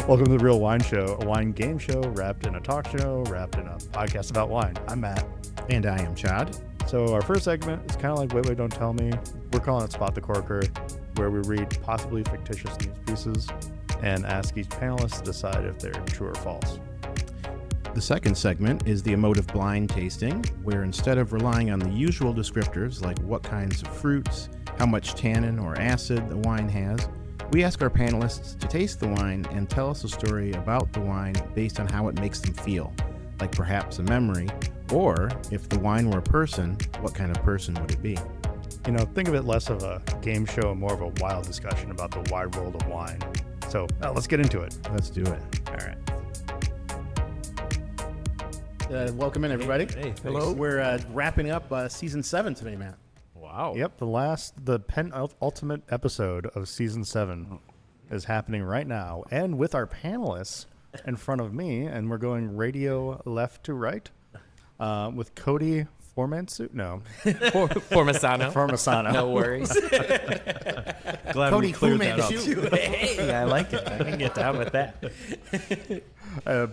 Welcome to The Real Wine Show, a wine game show wrapped in a talk show, wrapped in a podcast about wine. I'm Matt. And I am Chad. So our first segment is kind of like Wait, Don't Tell Me. We're calling it Spot the Corker, where we read possibly fictitious news pieces and ask each panelist to decide if they're true or false. The second segment is the emotive blind tasting, where instead of relying on the usual descriptors like what kinds of fruits, how much tannin or acid the wine has, we ask our panelists to taste the wine and tell us a story about the wine based on how it makes them feel, like perhaps a memory, or if the wine were a person, what kind of person would it be? You know, think of it less of a game show and more of a wild discussion about the wide world of wine. So let's get into it. Let's do it. All right. Welcome in, everybody. Hey, hello. We're wrapping up season 7 today, Matt. Wow. Yep, the penultimate episode of season 7 is happening right now, and with our panelists in front of me, and we're going radio left to right with Cody Formisano. Formisano. No worries. Glad Cody we cleared that up. Hey, I like it. I can get down with that.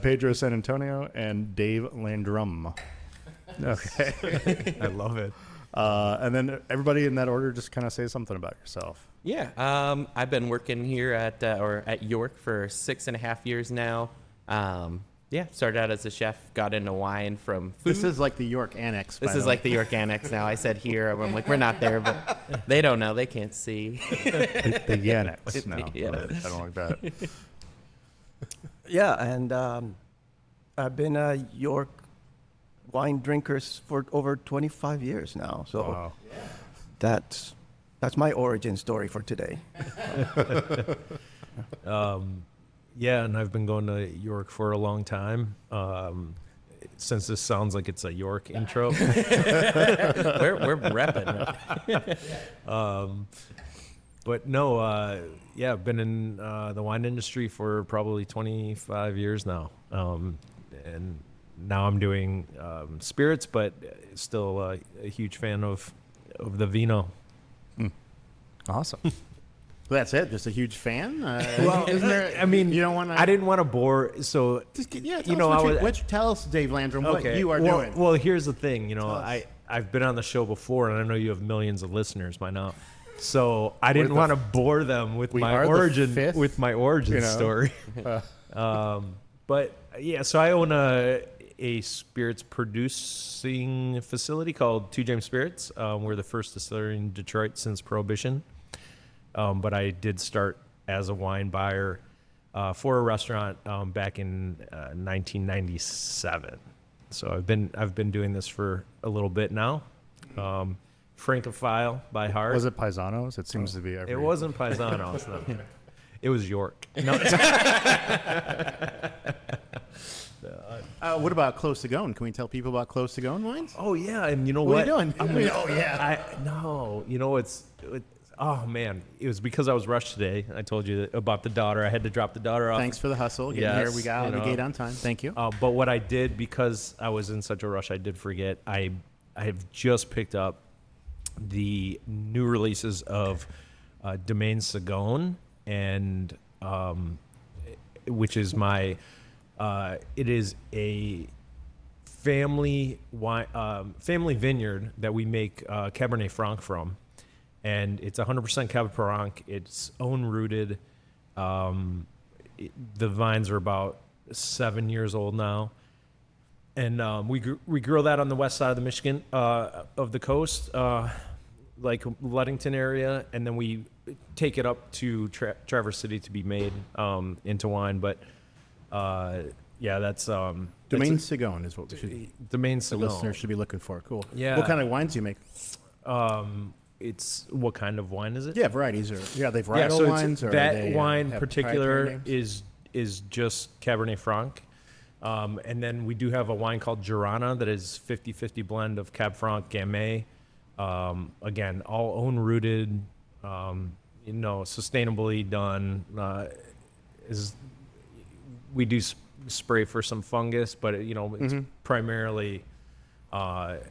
Pedro San Antonio and David Landrum. Okay. I love it. And then everybody in that order just kind of say something about yourself. Yeah. I've been working here at York for 6.5 years now. Started out as a chef, got into wine from food. This is like the York Annex. This is like the York Annex now. I said here, I'm like, we're not there, but they don't know. They can't see. The Yannick. No, Yeah. I don't like that. Yeah, and I've been a York wine drinkers for over 25 years now. So Wow. that's my origin story for today. Yeah, and I've been going to York for a long time. Since this sounds like it's a York intro. We're repping. But no, I've been in the wine industry for probably 25 years now. And now I'm doing spirits, but still a huge fan of the vino. Awesome. That's it. Just a huge fan. Well, isn't there? I mean, you don't want to. I didn't want to bore. So Tell us, Dave Landrum, what you are doing. Well, here's the thing. You know, I've been on the show before, and I know you have millions of listeners by now. So I didn't want to bore them with my origin story. But yeah, so I own a spirits producing facility called 2 James Spirits. We're the first distillery in Detroit since Prohibition. But I did start as a wine buyer for a restaurant back in 1997. So I've been doing this for a little bit now. Francophile by heart. Was it Paisanos? It seems to be every... It wasn't Paisanos. No. It was York. No. What about Close to Gone? Can we tell people about Close to Gone wines? Oh yeah, and you know What what? are you doing? Oh man, it was because I was rushed today. I told you about the daughter. I had to drop the daughter off. Thanks for the hustle. Getting here. We got out of the gate on time. Thank you. But what I did, because I was in such a rush, I did forget. I have just picked up the new releases of Domaine Sagone, and which is my. It is a family vineyard that we make Cabernet Franc from. And it's 100% Cab Franc. It's own rooted. The vines are about 7 years old now, and we grow that on the west side of the Michigan of the coast, like Ludington area, and then we take it up to Traverse City to be made into wine. But that's Domaine Sagone is what we should. Domaine The Sagone. listeners should be looking for. Cool. Yeah. What kind of wines do you make? It's what kind of wine is it? Yeah, varieties are. Yeah, they varietal so wines. Or that they, wine have particular proprietary names? is just Cabernet Franc. And then we do have a wine called Girana that is 50-50 blend of Cab Franc, Gamay. Again, all own rooted, sustainably done. We do spray for some fungus, but it's primarily a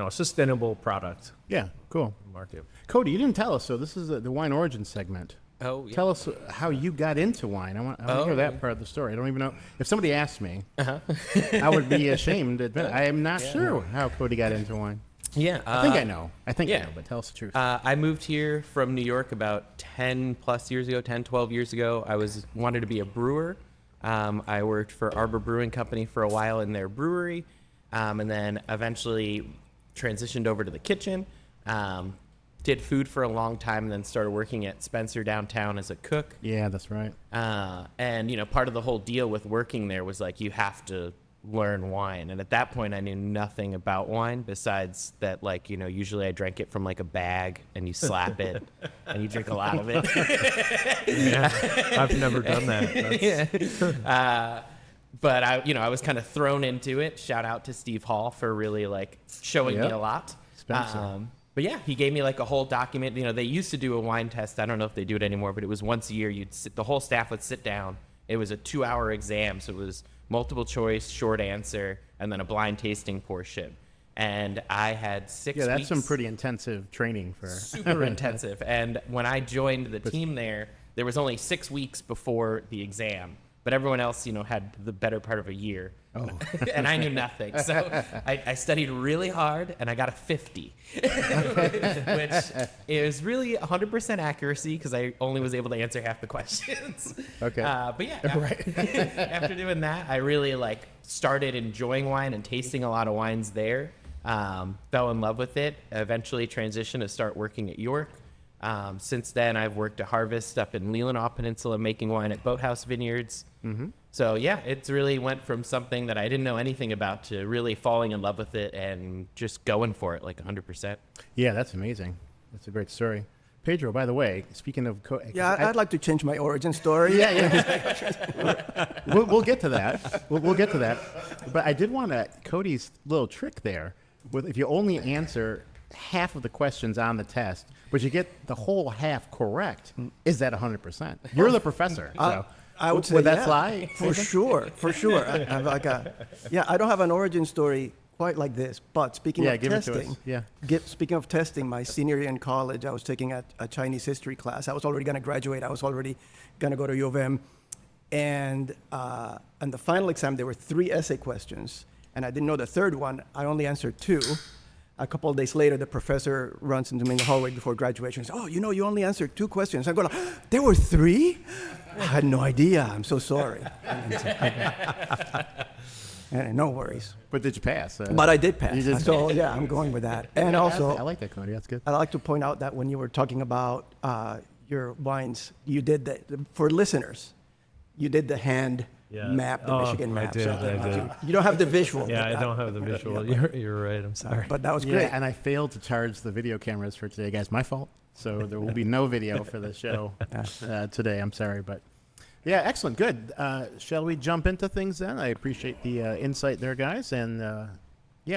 sustainable product. Yeah, cool. Market. Cody, you didn't tell us. So this is the wine origin segment. Oh, yeah. Tell us how you got into wine. I want to hear that part of the story. I don't even know. If somebody asked me, I would be ashamed to admit it. I am not sure how Cody got into wine. Yeah. I think I know. I yeah. know, but tell us the truth. I moved here from New York about 10 plus years ago, 10, 12 years ago. I wanted to be a brewer. I worked for Arbor Brewing Company for a while in their brewery, and then eventually transitioned over to the kitchen. Did food for a long time, and then started working at Spencer downtown as a cook. Yeah, that's right. And, you know, part of the whole deal with working there was like, you have to learn wine. And at that point, I knew nothing about wine besides that, like, you know, usually I drank it from like a bag and you slap it and you drink a lot of it. Yeah, I've never done that. But I was kind of thrown into it. Shout out to Steve Hall for really like showing me a lot. Spencer. But yeah, he gave me like a whole document. You know, they used to do a wine test. I don't know if they do it anymore, but it was once a year. The whole staff would sit down. It was a 2-hour exam. So it was multiple choice, short answer, and then a blind tasting portion. And I had 6 weeks. Yeah, that's some pretty intensive training for. Super intensive. And when I joined the team there was only 6 weeks before the exam. But everyone else, you know, had the better part of a year. Oh. And I knew nothing. So I studied really hard, and I got a 50, which is really 100% accuracy because I only was able to answer half the questions. Okay. But yeah, after doing that, I really like started enjoying wine and tasting a lot of wines there. Fell in love with it. Eventually transitioned to start working at York. Since then, I've worked at Harvest up in Leelanau Peninsula, making wine at Boathouse Vineyards. Mm-hmm. So yeah, it's really went from something that I didn't know anything about to really falling in love with it and just going for it like 100%. Yeah, that's amazing. That's a great story. Pedro, by the way, speaking of... I'd like to change my origin story. Yeah. We'll get to that. We'll get to that. But I did want Cody's little trick there. If you only answer half of the questions on the test, but you get the whole half correct, is that 100%? You're the professor. So. I would say would that fly? For sure. I don't have an origin story quite like this, but speaking of give testing, it to us. Yeah. Speaking of testing, my senior year in college, I was taking a Chinese history class. I was already going to graduate. I was already going to go to U of M. And on the final exam, there were 3 essay questions, and I didn't know the third one. I only answered 2. A couple of days later, the professor runs into me in the hallway before graduation and says, "Oh, you know, you only answered 2 questions." I'm going, "There were 3? I had no idea. I'm so sorry." And no worries. But did you pass? But I did pass. So, yeah, I'm going with that. And also, I like that, Cody. That's good. I'd like to point out that when you were talking about your wines, you did for listeners, you did the hand map, the Michigan map. I did. You don't have the visual. Yeah, I don't have the visual. You're right. I'm sorry. But that was great. Yeah, and I failed to charge the video cameras for today, guys. My fault. So there will be no video for the show today. I'm sorry, but yeah, excellent, good. Shall we jump into things then? I appreciate the insight there, guys. And do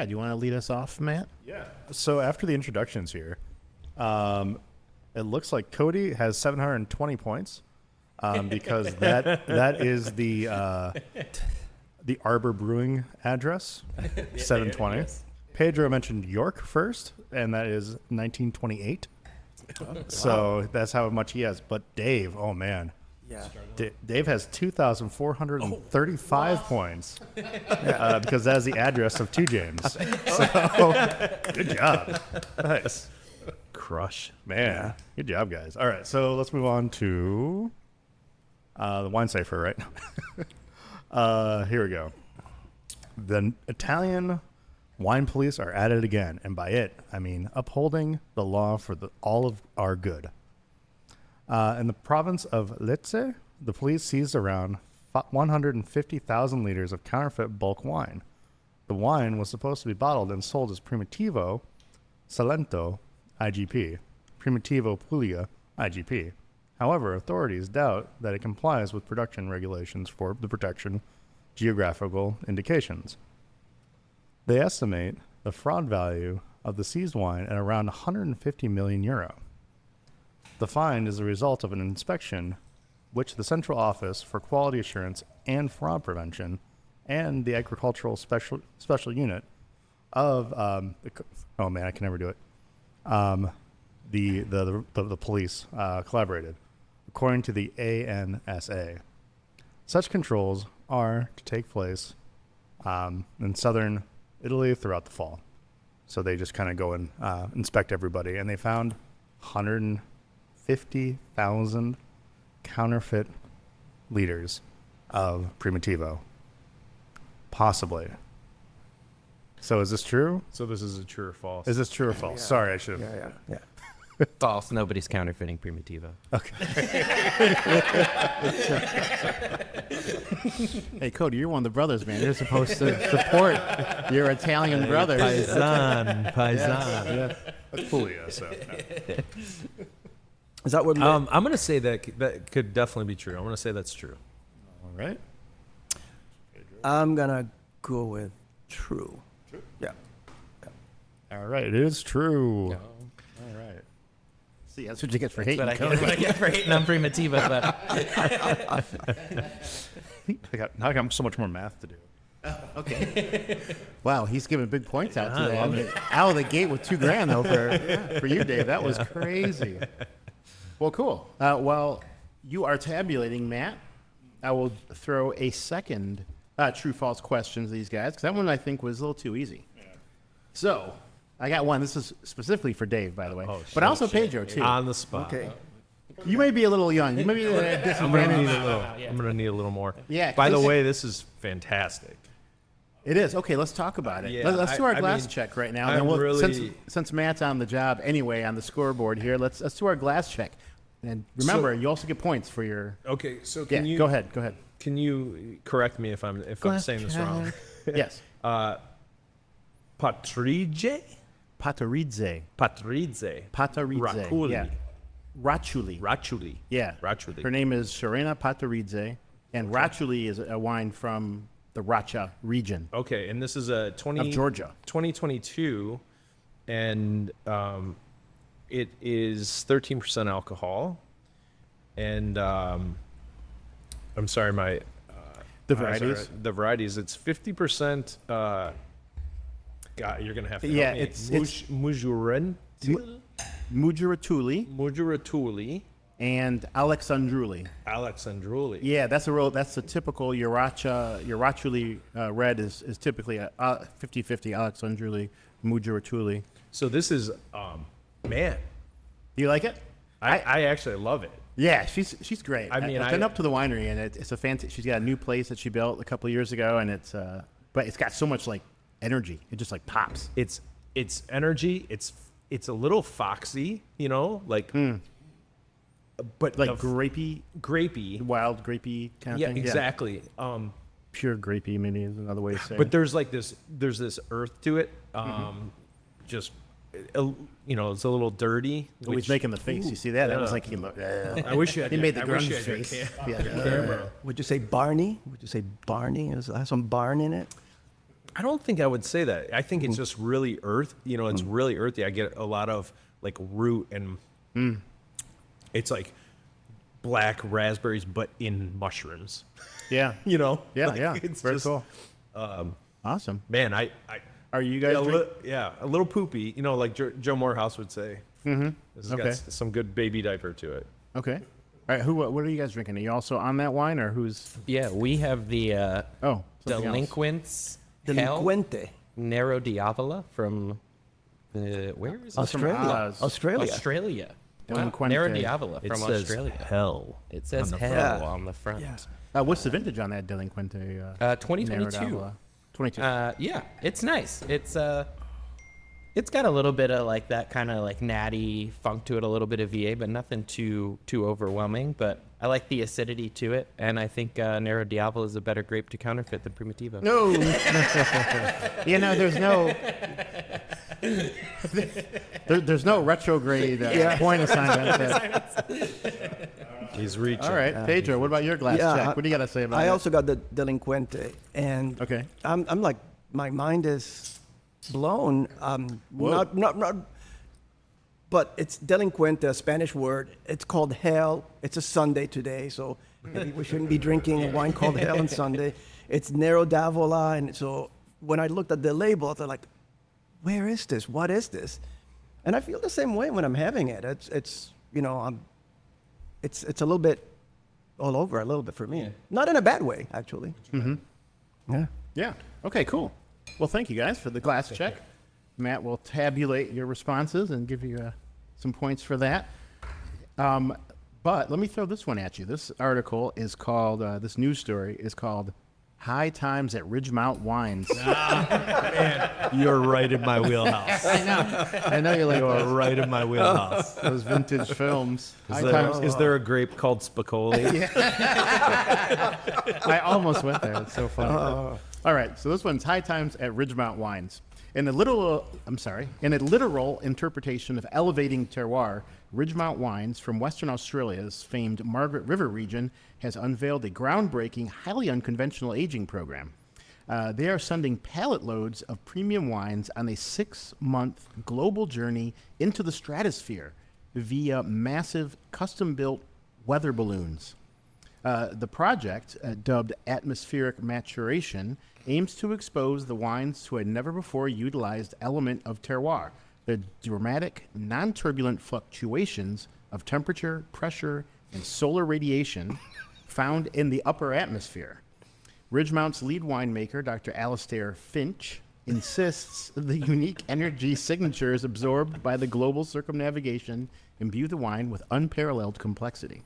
you want to lead us off, Matt? Yeah. So after the introductions here, it looks like Cody has 720 points. Because that is the Arbor Brewing address, 720. Yes. Pedro mentioned York first, and that is 1928. So that's how much he has. But Dave, oh man, Dave has 2,435 points because that is the address of 2 James. So good job, nice crush, man. Good job, guys. All right, so let's move on to. The wine cipher, right? Here we go. The Italian wine police are at it again, and by it, I mean upholding the law for all of our good. In the province of Lecce, the police seized around 150,000 liters of counterfeit bulk wine. The wine was supposed to be bottled and sold as Primitivo Salento IGP, Primitivo Puglia IGP. However, authorities doubt that it complies with production regulations for the protection geographical indications. They estimate the fraud value of the seized wine at around 150 million euro. The find is a result of an inspection which the Central Office for Quality Assurance and Fraud Prevention and the Agricultural Special Unit of I can never do it. The police collaborated. The according to the ANSA. Such controls are to take place in southern Italy throughout the fall. So they just kind of go and inspect everybody, and they found 150,000 counterfeit liters of Primitivo. Possibly. So is this true? So this is a true or false? Is this true or false? Sorry, I should have. Yeah. False. Nobody's counterfeiting Primitivo. Hey, Cody, you're one of the brothers, man. You're supposed to support your Italian brothers. Paisan. Yeah. That's Puglia, so. Is that what? I'm going to say that could definitely be true. I'm going to say that's true. All right. I'm gonna go with true. Yeah. All right. It is true. No. All right. See, that's what you get for That's hating what Cody. I get for hating on Primitivo. But Now I got so much more math to do. Okay. Wow, he's giving big points out today. I mean, out of the gate with $2,000 though for you, Dave. That was crazy. Well, cool. While you are tabulating, Matt, I will throw a second true/false question to these guys because that one I think was a little too easy. Yeah. So I got one. This is specifically for Dave, by the way, but also Pedro too. On the spot. Okay. You may be a little young. You may be at a I'm going to need disadvantage. a little. I'm going to need a little more. Yeah, By the this- way, this is fantastic. It is. Okay, let's talk about it. Yeah, Let's do our I glass mean, check right now. I'm Then we'll, really- since Matt's on the job anyway on the scoreboard here, let's do our glass check. And remember, you also get points for your. Okay, so Yeah, can you go ahead. Can you correct me if I'm saying this wrong? Yes. Patridze? Pataridze. Patridze. Pataridze. Raculi. Yeah. Rachuli. Rachuli. Yeah. Rachuli. Her name is Serena Pataridze, and Rachuli is a wine from the Racha region Okay, and this is a of Georgia. 2022, and it is 13% alcohol, and I'm sorry, my The varieties. the varieties. It's 50%. God, you're gonna have to help Yeah, me. it's Mujuratuli Mujuratuli, and Alexandruli. Alexandruli. Yeah, that's a typical Urachuli red is typically a 50-50 Alexandruli Mujuratuli. So this is man, Do you like it? I actually love it. Yeah, she's great. I mean, I've been up to the winery, and it's a fantastic. She's got a new place that she built a couple of years ago, and but it's got so much like energy. It just like pops. It's energy. It's a little foxy, you know, like, but Like grapey, wild grapey kind of yeah, thing. exactly. Pure grapey maybe is another way to say But it. there's this earth to it. Just, you know, it's a little dirty. Oh, he's making the face. You see that? That was like he looked. I wish you had. He made the I wish grunge you had your face. camera. Would you say Barney? Would you say Barney? Has some barn in it? I don't think I would say that. I think it's just really earth. You know, it's really earthy. I get a lot of like root and it's like black raspberries, but in mushrooms. Yeah. You know? Yeah. Like, Yeah. It's Very just, cool. Awesome. man, I Are you guys? a little poopy. You know, like Joe Morehouse would say. Mm-hmm. This has Okay. got some good baby diaper to it. Okay. All right. What are you guys drinking? Are you also on that wine, or who's? yeah, we have the Oh, something else. Delinquents Delinquente. Nero Diavola from where is it? Australia. Oz. Australia. Australia. Delinquente. Nero Diavola It from says Australia. hell. It says on the hell front. on the front. Yeah. What's the vintage on that Delinquente? 2022. Nero 22. Yeah, it's nice. It's got a little bit of like that kind of like natty funk to it, a little bit of VA, but nothing too overwhelming. But I like the acidity to it, and I think Nero Diavola is a better grape to counterfeit than Primitivo. No. You know, there's no retrograde point assignment. He's reaching. All right, Pedro. What about your glass check? What do you got to say about I it? also got the Delinquente, and Okay. I'm like, my mind is blown. Whoa. Not, but it's Delinquente, a Spanish word. It's called hell. It's a Sunday today, so maybe we shouldn't be drinking a wine called hell on Sunday. It's Nero d'Avola, and so when I looked at the label, I thought like, where is this? What is this? And I feel the same way when I'm having it. It's you know, it's a little bit all over a little bit for me. Not in a bad way, actually. Yeah. Yeah. Okay, cool. Well, thank you guys for the glass check. Matt will tabulate your responses and give you some points for that. But let me throw this one at you. This article is called, this news story is called High Times at Ridgemount Wines. Man, you're right in my wheelhouse. I know you like You're right in my wheelhouse. those vintage films. Is there a grape called Spicoli? I almost went there. It's so funny. All right, so this one's High Times at Ridgemount Wines. In a literal interpretation of elevating terroir, Ridgemount Wines from Western Australia's famed Margaret River region has unveiled a groundbreaking, highly unconventional aging program. They are sending pallet loads of premium wines on a 6-month global journey into the stratosphere via massive custom-built weather balloons. The project, dubbed Atmospheric Maturation, aims to expose the wines to a never-before-utilized element of terroir, the dramatic, non-turbulent fluctuations of temperature, pressure, and solar radiation found in the upper atmosphere. Ridgemount's lead winemaker, Dr. Alastair Finch, insists the unique energy signatures absorbed by the global circumnavigation imbue the wine with unparalleled complexity.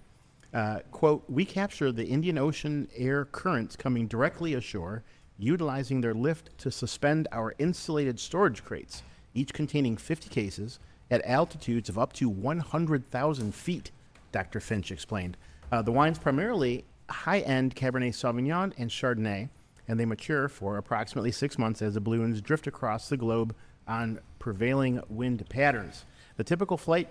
Quote, we capture the Indian Ocean air currents coming directly ashore, utilizing their lift to suspend our insulated storage crates, each containing 50 cases, at altitudes of up to 100,000 feet, Dr. Finch explained. The wine's primarily high-end Cabernet Sauvignon and Chardonnay, and they mature for approximately 6 months as the balloons drift across the globe on prevailing wind patterns. The typical flight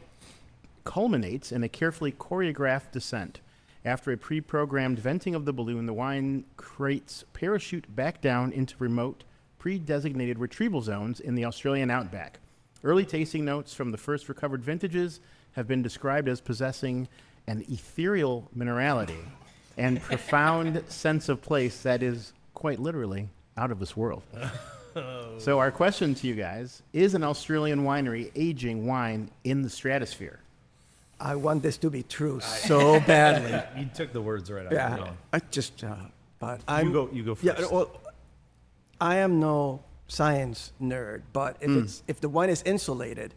culminates in a carefully choreographed descent. After a pre-programmed venting of the balloon, the wine crates parachute back down into remote, pre-designated retrieval zones in the Australian outback. Early tasting notes from the first recovered vintages have been described as possessing an ethereal minerality and profound sense of place that is quite literally out of this world. So our question to you guys, is an Australian winery aging wine in the stratosphere? I want this to be true so badly. You took the words right out Yeah, of my mouth. I just, but You go first. yeah. Well, I am no science nerd, but if the wine is insulated,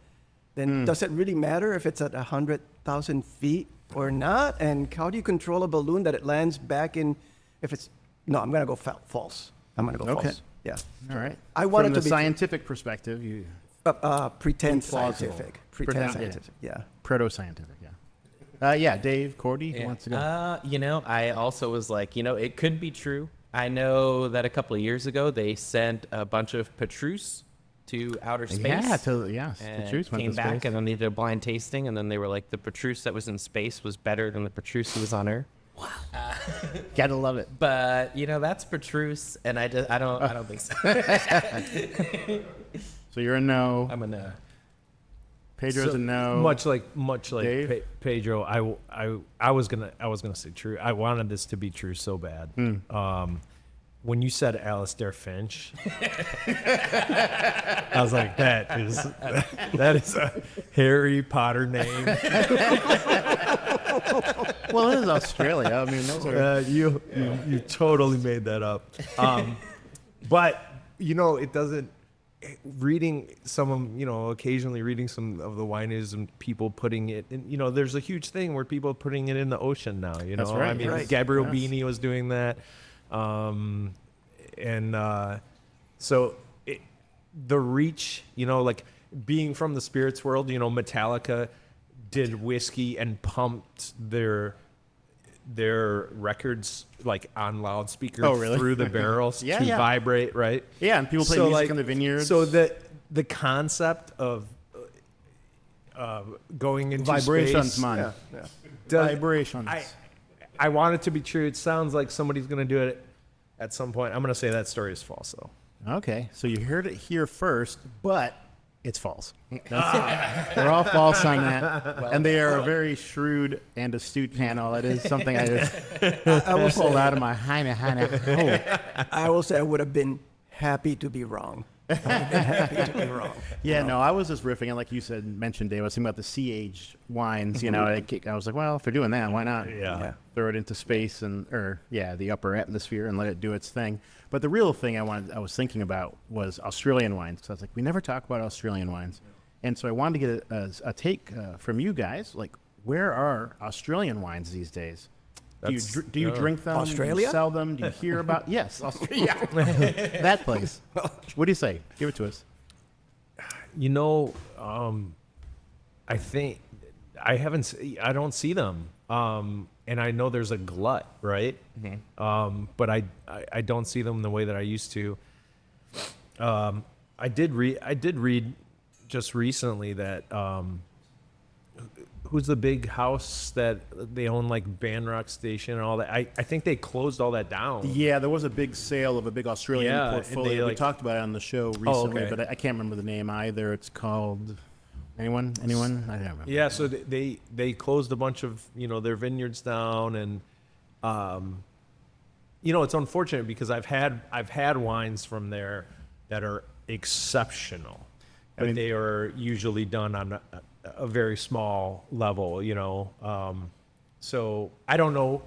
then does it really matter if it's at 100,000 feet or not? And how do you control a balloon that it lands back in? If it's no, I'm gonna go false. I'm gonna go Okay. false. Yeah. All right. I want From it the to be scientific perspective, you pretend Implausible. scientific. Pretend Pretend- scientific. Yeah. proto-scientific, yeah. Yeah, Dave, Cody, who wants to go? I also was like, it could be true. I know that a couple of years ago they sent a bunch of Petrus to outer space. Yeah, And Petrus went came to back space. and then they did a blind tasting, and then they were like, the Petrus that was in space was better than the Petrus who was on Earth. Gotta love it. But Uh. that's Petrus, and I don't think so. So you're a no. I'm a no. Pedro's a no. Much like Dave? Pedro, I was gonna say true. I wanted this to be true so bad. When you said Alastair Finch, I was like, that is a Harry Potter name. Well, it is Australia. I mean, those are. You totally made that up. But it doesn't. Reading occasionally reading some of the wineries and people putting it in, there's a huge thing where people are putting it in the ocean now. That's right. I mean, Right. Gabriel Yes. Bini was doing that, so the reach, like being from the spirits world, Metallica did whiskey and pumped their records like on loudspeakers through the barrels to vibrate, right? Yeah, and people play music in the vineyards. So the concept of going into Vibrations, space, man. does- Vibrations. I want it to be true. It sounds like somebody's going to do it at some point. I'm going to say that story is false, though. Okay, so you heard it here first, but it's false. They're all false on that, and they are a very shrewd and astute panel. It is something I just pulled out of my hole. I will say I would have been happy to be wrong. Happy to be wrong. Yeah, no, I was just riffing, and like you said, mentioned, Dave, I was thinking about the sea-aged wines. You know, I was like, well, if they're doing that, why not? Yeah. Throw it into space the upper atmosphere and let it do its thing. But the real thing I was thinking about was Australian wines. So I was like, we never talk about Australian wines, and so I wanted to get a take from you guys. Like, where are Australian wines these days? Do you drink them? Australia? Do you sell them? Do you hear about? Yes, Australia. That place. What do you say? Give it to us. You know, I think I don't see them. And I know there's a glut, right? But I don't see them the way that I used to. I did read just recently that who's the big house that they own, like Banrock Station and all that? I think they closed all that down. Yeah, there was a big sale of a big Australian Yeah, and portfolio. We they, talked about it on the show recently, okay. but I can't remember the name either. It's called anyone? I don't remember. Yeah, so they closed a bunch of their vineyards down, and it's unfortunate because I've had wines from there that are exceptional, but they are usually done on a very small level. So I don't know.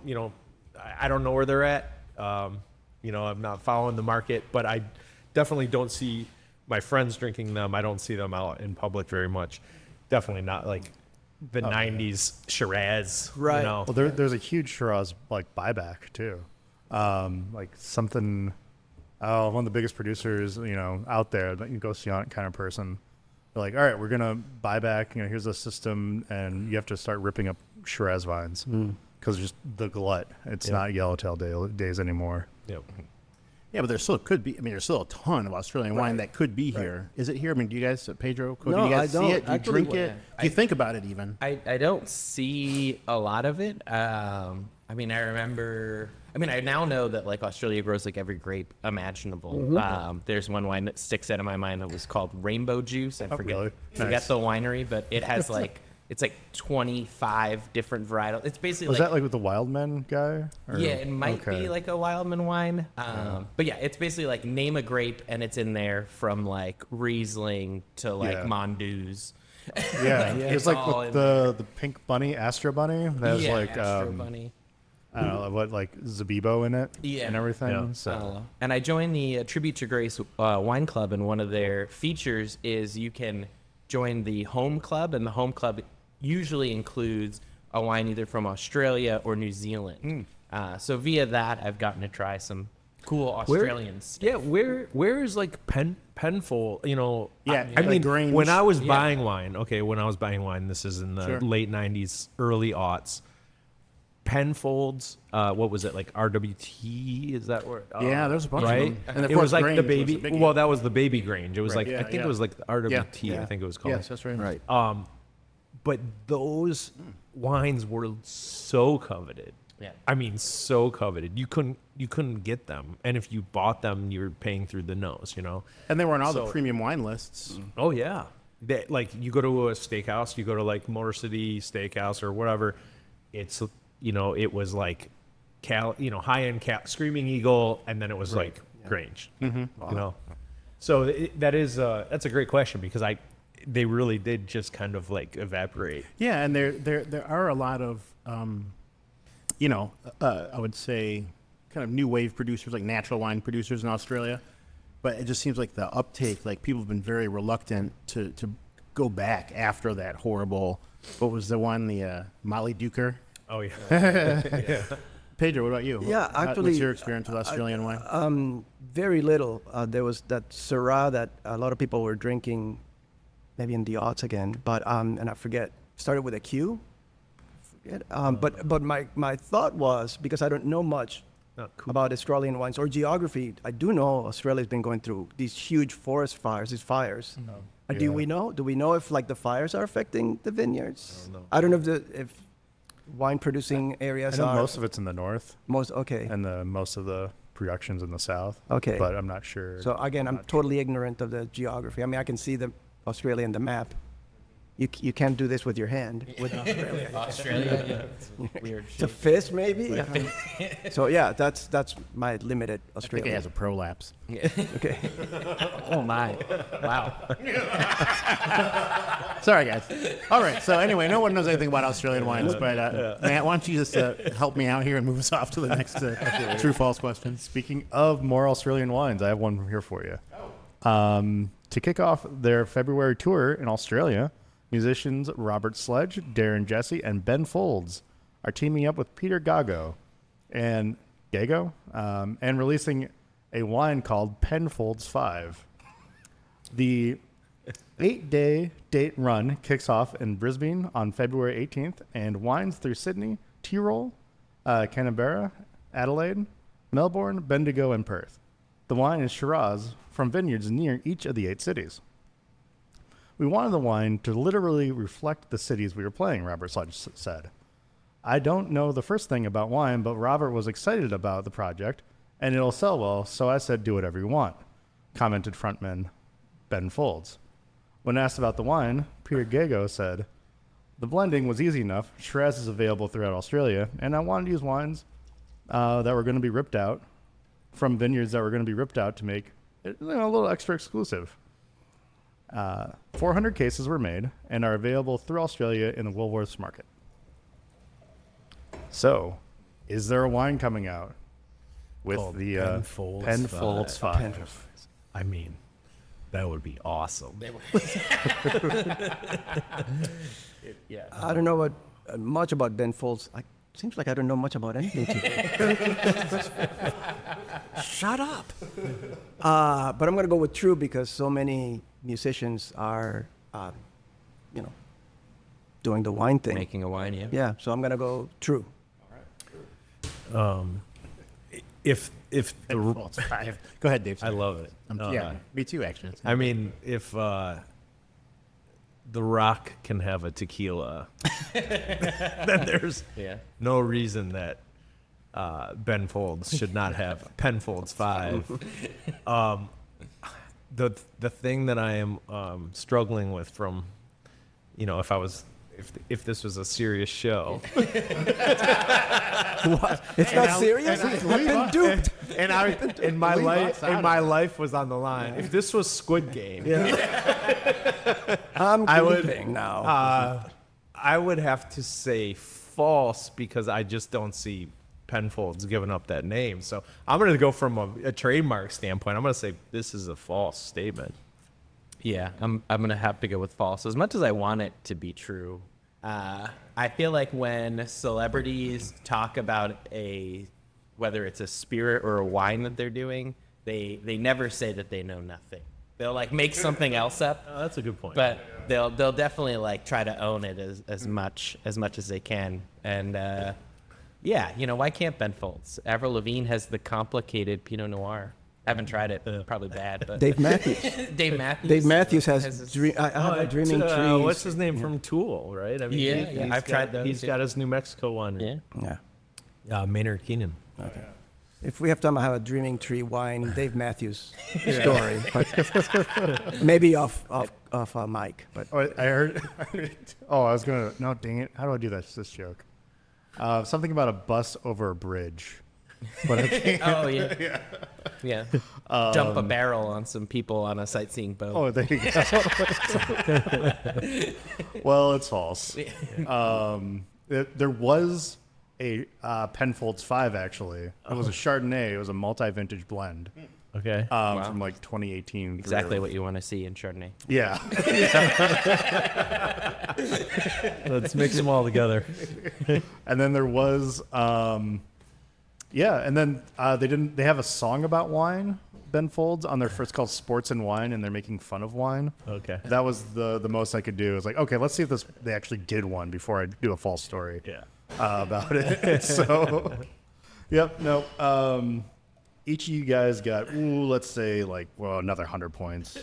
I don't know where they're at. I'm not following the market, but I definitely don't see my friends drinking them. I don't see them out in public very much. Definitely not like the 90s Shiraz. Right. Well, there's a huge Shiraz like buyback too. Like something, one of the biggest producers, out there, that you go see on it kind of person. They're like, all right, we're gonna buy back. Here's a system, and you have to start ripping up Shiraz vines because just the glut. It's not Yellowtail days anymore. Yep. Yeah, but there still could be. There's still a ton of Australian wine that could be here. Is it here? Do you guys, Pedro, Cody, No, do you guys I see don't. it? Do you Actually, drink it? Do you think about it even? I don't see a lot of it. I remember. I now know that like Australia grows like every grape imaginable. There's one wine that sticks out of my mind that was called Rainbow Juice. I forget really? forget Nice. the winery, but it has like it's like 25 different varietals. It's basically Was like that like with the Wildman guy? Or- yeah, it might okay. be like a Wildman wine. But yeah, it's basically like name a grape and it's in there from like Riesling to like Yeah. Mondeuse. Yeah, Like, it's it's like all with in the pink bunny, Astro Bunny. That was like Astro Bunny. I don't know what like Zabibo in it Yeah. and everything. Yeah. So And I joined the Tribute to Grace wine club, and one of their features is you can join the home club, and the home club usually includes a wine either from Australia or New Zealand. So via that, I've gotten to try some cool Australian stuff. Yeah, where is like Penfold? Yeah, I like mean, Grange. when I was buying wine, this is in the Sure. late '90s, early aughts. Penfolds, what was it, like RWT? Is that where? Yeah, there's a bunch of right. them. And of it course, was like Grange the was baby. the biggie. Well, that was the baby Grange. It was like Yeah, I think yeah. it was like the RWT. Yeah. I think it was called. Yes, that's right. Right. But those wines were so coveted. Yeah. I mean, so coveted. You couldn't get them, and if you bought them, you were paying through the nose. And they were on all the So- premium wine lists. Oh yeah, like you go to a steakhouse, you go to like Motor City Steakhouse or whatever. It's it was like high end Screaming Eagle, and then it was like Grange. So that's a great question because they really did just kind of like evaporate. Yeah, and there are a lot of I would say kind of new wave producers, like natural wine producers in Australia. But it just seems like the uptake, like people have been very reluctant to go back after that horrible. What was the one? The Molly Duker. Oh yeah. Pedro, what about you? Yeah, actually, what's your experience with Australian wine? Very little. There was that Syrah that a lot of people were drinking, maybe in the aughts again, but and I forget. Started with a Q. But my thought was, because I don't know much about Australian wines or geography, I do know Australia's been going through these huge forest fires, these fires. Do we know if like the fires are affecting the vineyards? I don't know if wine producing areas I know are most of it's in the north, okay. and most of the production's in the south. Okay. But I'm not sure. So again, I'm totally ignorant of the geography. I mean, I can see the Australia in the map. you can't do this with your hand. With Australia, yeah. Weird it's a shape. fist, maybe. So yeah, that's my limited I think Australia. it has a prolapse. Okay. Oh my! Wow. Sorry, guys. All right. So anyway, no one knows anything about Australian wines, but Matt, why don't you just help me out here and move us off to the next true/false question? Speaking of more Australian wines, I have one here for you. To kick off their February tour in Australia, musicians Robert Sledge, Darren Jesse, and Ben Folds are teaming up with Peter Gago and releasing a wine called Penfolds 5. The 8-day date run kicks off in Brisbane on February 18th and winds through Sydney, Tyrol, Canberra, Adelaide, Melbourne, Bendigo, and Perth. The wine is Shiraz from vineyards near each of the 8 cities. We wanted the wine to literally reflect the cities we were playing, Robert Sledge said. I don't know the first thing about wine, but Robert was excited about the project, and it'll sell well, so I said do whatever you want, commented frontman Ben Folds. When asked about the wine, Peter Gago said, the blending was easy enough. Shiraz is available throughout Australia, and I wanted to use wines that were going to be ripped out from vineyards that were going to be ripped out to make it a little extra exclusive. 400 cases were made and are available through Australia in the Woolworths market. So, is there a wine coming out with Called the Penfolds Penfolds 5? I mean, that would be awesome. Yeah. I don't know much about Ben Folds. Seems like I don't know much about anything today. Shut up. But I'm going to go with true because so many musicians are, doing the wine thing. Making a wine, yeah. Yeah, so I'm going to go true. If the, Penfolds 5. Go ahead, Dave. I love it. Yeah, me too, actually. I mean, if The Rock can have a tequila, then there's no reason that Ben Folds should not have Penfolds 5. The thing that I am struggling with from, if this was a serious show, What? It's not serious? I've been duped. and my life was on the line. If this was Squid Game, I'm I would- leaving now. I would have to say false because I just don't see Penfolds giving up that name. So I'm going to go from a trademark standpoint. I'm going to say this is a false statement. Yeah, I'm gonna have to go with false. As much as I want it to be true, I feel like when celebrities talk about whether it's a spirit or a wine that they're doing, they never say that they know nothing. They'll make something else up, That's a good point. but they'll definitely try to own it as much as they can. And why can't Ben Folds? Avril Lavigne has the complicated Pinot Noir. Haven't tried it. Probably bad. But Dave Matthews. Dave Matthews. Dave Matthews has his- I have a dreaming trees. What's his name from Tool, right? I mean, Yeah, I've tried those, He's yeah. got his New Mexico one. Yeah. Yeah. Maynard Keenan. If we have time, I have a dreaming tree wine, Dave Matthews story. But maybe off mic. But Oh, I heard. I was gonna. No, dang it! How do I do this joke? Something about a bus over a bridge, but I can't. Oh yeah. Yeah. Dump a barrel on some people on a sightseeing boat. Oh, there you go. Well, it's false. There was a Penfolds 5 actually. It was a Chardonnay. It was a multi-vintage blend Okay. from 2018. Exactly what you want to see in Chardonnay. Yeah. Let's mix them all together. And then there was, and then they have a song about wine, Ben Folds, on their first called Sports and Wine, and they're making fun of wine. Okay. That was the most I could do. It was okay, let's see if they actually did one before I do a false story Yeah. about it. So, yep, no. Each of you guys got, let's say another 100 points.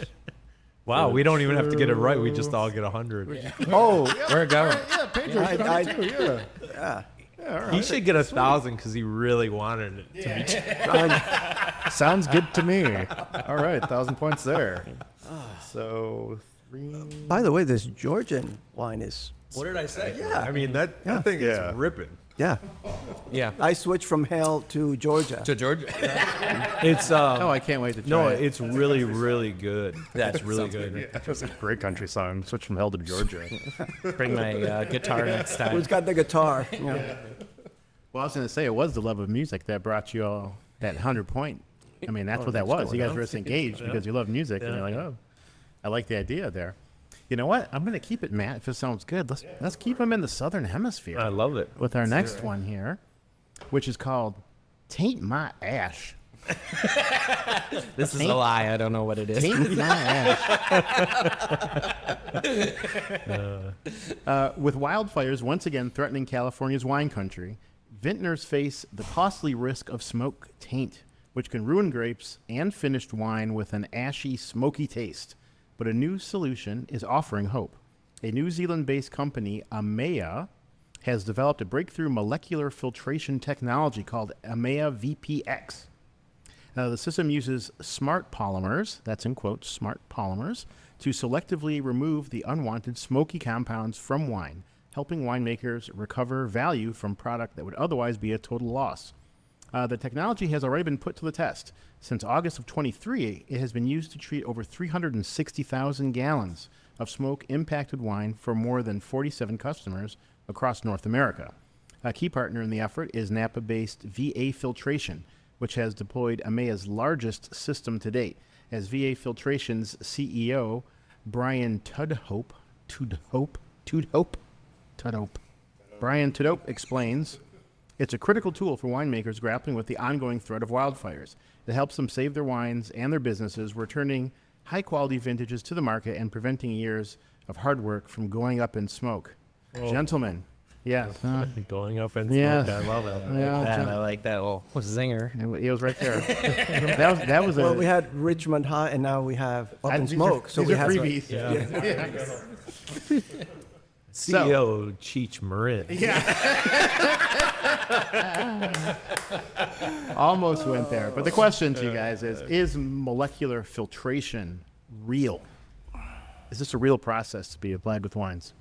Wow, we don't even have to get it right. We just all get 100. Oh, yeah, We're going. yeah, Pedro, you got it too, yeah. yeah, Yeah, all He right. should get 1,000 because he really wanted it to be. Sounds good to me. All right, 1,000 points there. So By the way, this Georgian wine is, What did I say? Yeah. I mean, that thing Yeah. is ripping. yeah. Yeah. I switched from hell to Georgia. To Georgia. It's Oh, I can't wait to try no, it. it's really, really good. That's really good. That was a great country song. Switch from hell to Georgia. Bring my guitar next time. Who's got the guitar? Yeah. Well, I was going to say it was the love of music that brought you all that 100 point. I mean, that's what that was. You guys were just engaged because you love music, and you're like, oh, I like the idea there. You know what? I'm going to keep it, Matt. If it sounds good, let's keep them in the southern hemisphere. I love it. With our next one here, which is called "Taint My Ash." This is a lie. I don't know what it is. Taint My Ash. With wildfires once again threatening California's wine country, vintners face the costly risk of smoke taint, which can ruin grapes and finished wine with an ashy, smoky taste. But a new solution is offering hope. A New Zealand-based company, AMEA, has developed a breakthrough molecular filtration technology called AMEA VPX. The system uses smart polymers, that's in quotes, smart polymers, to selectively remove the unwanted smoky compounds from wine, helping winemakers recover value from product that would otherwise be a total loss. The technology has already been put to the test. Since August of 23, it has been used to treat over 360,000 gallons of smoke-impacted wine for more than 47 customers across North America. A key partner in the effort is Napa-based VA Filtration, which has deployed AMEA's largest system to date. As VA Filtration's CEO, Brian Tudhope, Brian Tudhope explains, it's a critical tool for winemakers grappling with the ongoing threat of wildfires. It helps them save their wines and their businesses, returning high-quality vintages to the market and preventing years of hard work from going up in smoke. Gentlemen, yes. Going up and Yeah. smoke. I love it. I like that little zinger. It was right there. that was Well, a... we had Richmond High, and now we have Up in these are- Smoke. So these we are have freebies. CEO Cheech Marin. Almost went there. But the question to you guys is molecular filtration real? Is this a real process to be applied with wines?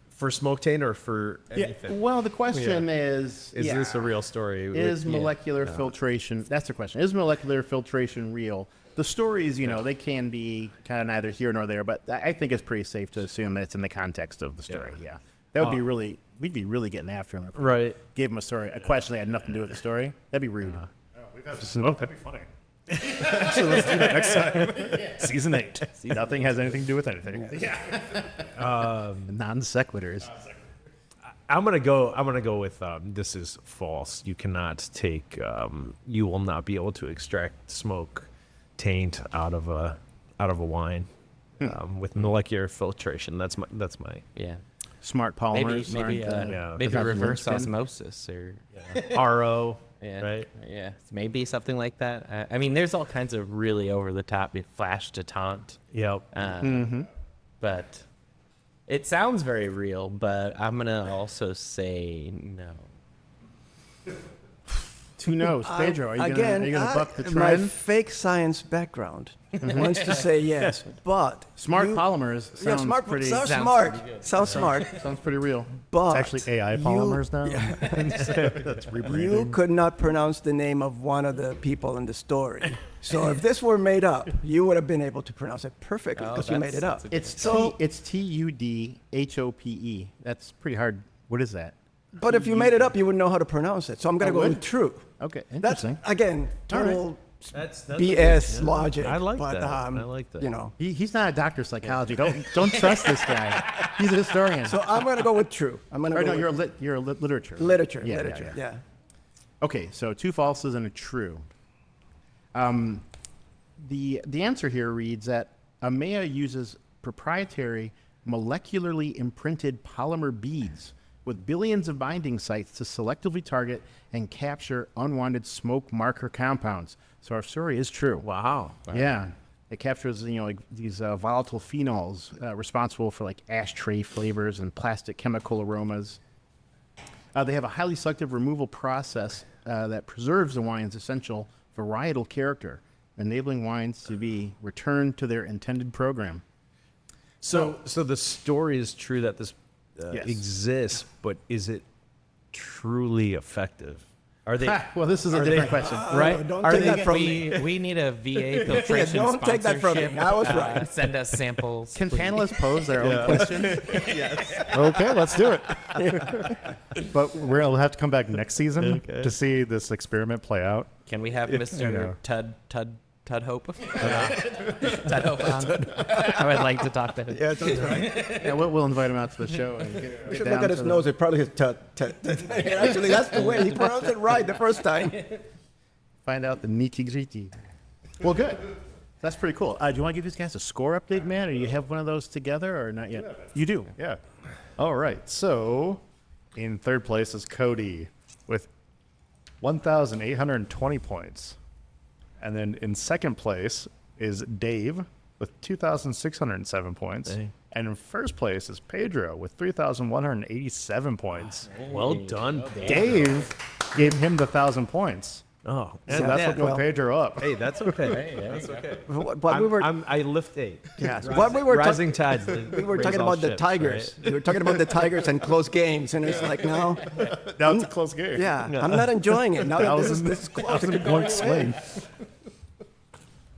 For smoke taint or for anything? Well, the question is... Is this a real story? Is molecular filtration... That's the question. Is molecular filtration real? The stories, they can be kind of neither here nor there, but I think it's pretty safe to assume that it's in the context of the story, yeah. That would be really... We'd be really getting after him if we Right. gave him a question that had nothing to do with the story. That'd be rude. We've got smoke. That'd be funny. So let's do that next time. Season 8. Nothing has anything to do with anything. Non sequiturs. I'm gonna go with this is false. You cannot take. You will not be able to extract smoke taint out of a wine with molecular filtration. That's my. Yeah. Smart polymers. Maybe yeah. maybe Without reverse linchpin. osmosis or RO. yeah, Right. Yeah, maybe something like that. I mean, there's all kinds of really over the top flash to taunt, Yep. but it sounds very real. But I'm gonna also say no. Who knows? Pedro, are you Again, going to buck the my trend? fake science background wants to say yes, but Smart you- polymers Yeah, sounds smart. pretty... Sounds Sounds smart. pretty good. Sounds smart. Sounds pretty real. But It's actually AI polymers now. That's rebranding. You could not pronounce the name of one of the people in the story. So if this were made up, you would have been able to pronounce it perfectly because you made it up. It's So- it's Tudhope. That's pretty hard. What is that? But if you made it up, you wouldn't know how to pronounce it. So I'm going to go would? with true. Okay, That's, interesting. again, total That's BS logic. I like but, that. I like that. You know. He's not a doctor of psychology. Don't trust this guy. He's a historian. So I'm going to go with true. I'm going to or go no, with you're a literature. literature. Yeah, literature. yeah. Yeah. Okay, so 2 falses and a true. The answer here reads that AMEA uses proprietary molecularly imprinted polymer beads with billions of binding sites to selectively target and capture unwanted smoke marker compounds. So our story is true. Wow. Yeah. It captures, like these volatile phenols responsible for like ashtray flavors and plastic chemical aromas. They have a highly selective removal process that preserves the wine's essential varietal character. enabling wines to be returned to their intended program. So the story is true that this Yes. exists, but is it truly effective? Are they? Well, this is a are different they- question. right? Don't Are take they? that from me. We need a VA filtration don't take that from me. sponsorship. I was right. Send us samples. Can please. panelists pose their own questions? Okay, let's do it. But we'll have to come back next season to see this experiment play out. Can we have you Mr. know. Tud Hope? Tud Hope on. I would like to talk to him. Yeah, that's right. Yeah, we'll invite him out to the show. And You get should down look at to his the- nose. It probably is tut, tut, tut. Actually, that's the way he pronounced it right the first time. Find out the nitty-gritty. Well, good. That's pretty cool. Do you want to give these guys a score update, man? Or you have one of those together, or not yet? You do. Yeah. All right. So, in third place is Cody with 1,820 points. And then in second place is Dave with 2,607 points. Dang. And in first place is Pedro with 3,187 points. Well done, Dave gave him the 1,000 points. Oh, So that's what got well- Pedro up. hey, that's okay. That's okay. But we were, I lift 8. yes, what we were Rising tides. we were talking about the Tigers. We were talking about the Tigers and close games, and it's like, no, Now it's a close game. yeah, I'm not enjoying it. Now that this is close, it could go Point away. swing.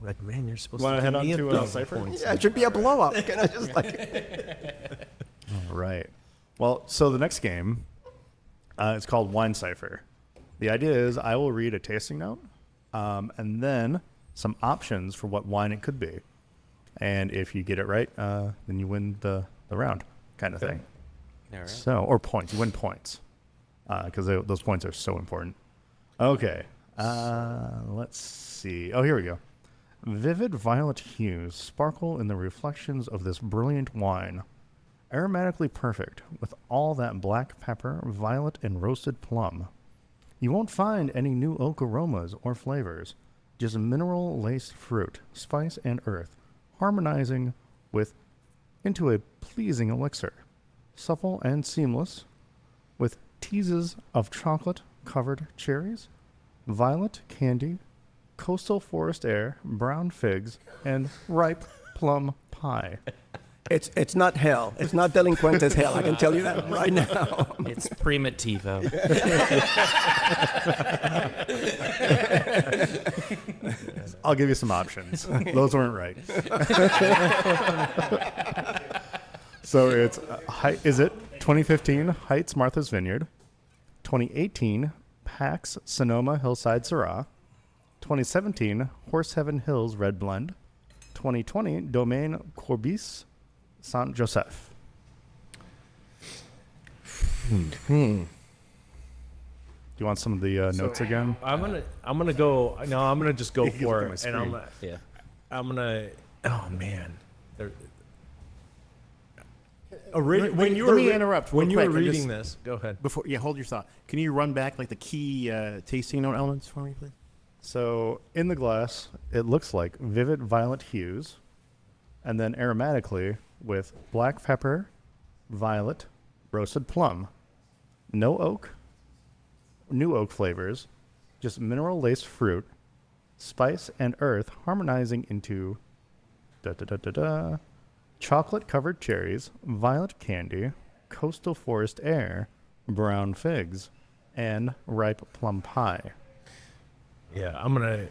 Like, man, you're supposed Want to head on give me to a double Cypher? points. Yeah, it should be a blow up. Can I just like? Right. Well, so the next game, it's called Wine Cipher. The idea is I will read a tasting note, and then some options for what wine it could be. And if you get it right, then you win the round, kind of thing. All right. So, or points. You win points, because those points are so important. Okay. Let's see. Oh, here we go. Vivid violet hues sparkle in the reflections of this brilliant wine. Aromatically perfect, with all that black pepper, violet, and roasted plum. You won't find any new oak aromas or flavors, just mineral-laced fruit, spice, and earth, harmonizing into a pleasing elixir. Supple and seamless, with teases of chocolate-covered cherries, violet candy, coastal forest air, brown figs, and ripe plum pie. It's not hell. It's not delinquentes hell. I can tell you that right now. It's primitivo. I'll give you some options. Those weren't right. So it's is it 2015 Heights Martha's Vineyard, 2018 Pax Sonoma Hillside Syrah, 2017 Horse Heaven Hills Red Blend, 2020 Domaine Corbis Saint Joseph. Do you want some of the notes again? I'm gonna go. No, I'm gonna just go You can for look at it, my and screen. Yeah. I'm gonna. Oh man. Let me interrupt when real you were quick. reading this. Go ahead. Before, hold your thought. Can you run back like the key tasting note elements for me, please? So in the glass, it looks like vivid violet hues, and then aromatically with black pepper, violet, roasted plum, no oak, new oak flavors, just mineral-laced fruit, spice and earth harmonizing into chocolate-covered cherries, violet candy, coastal forest air, brown figs, and ripe plum pie. Yeah, I'm gonna.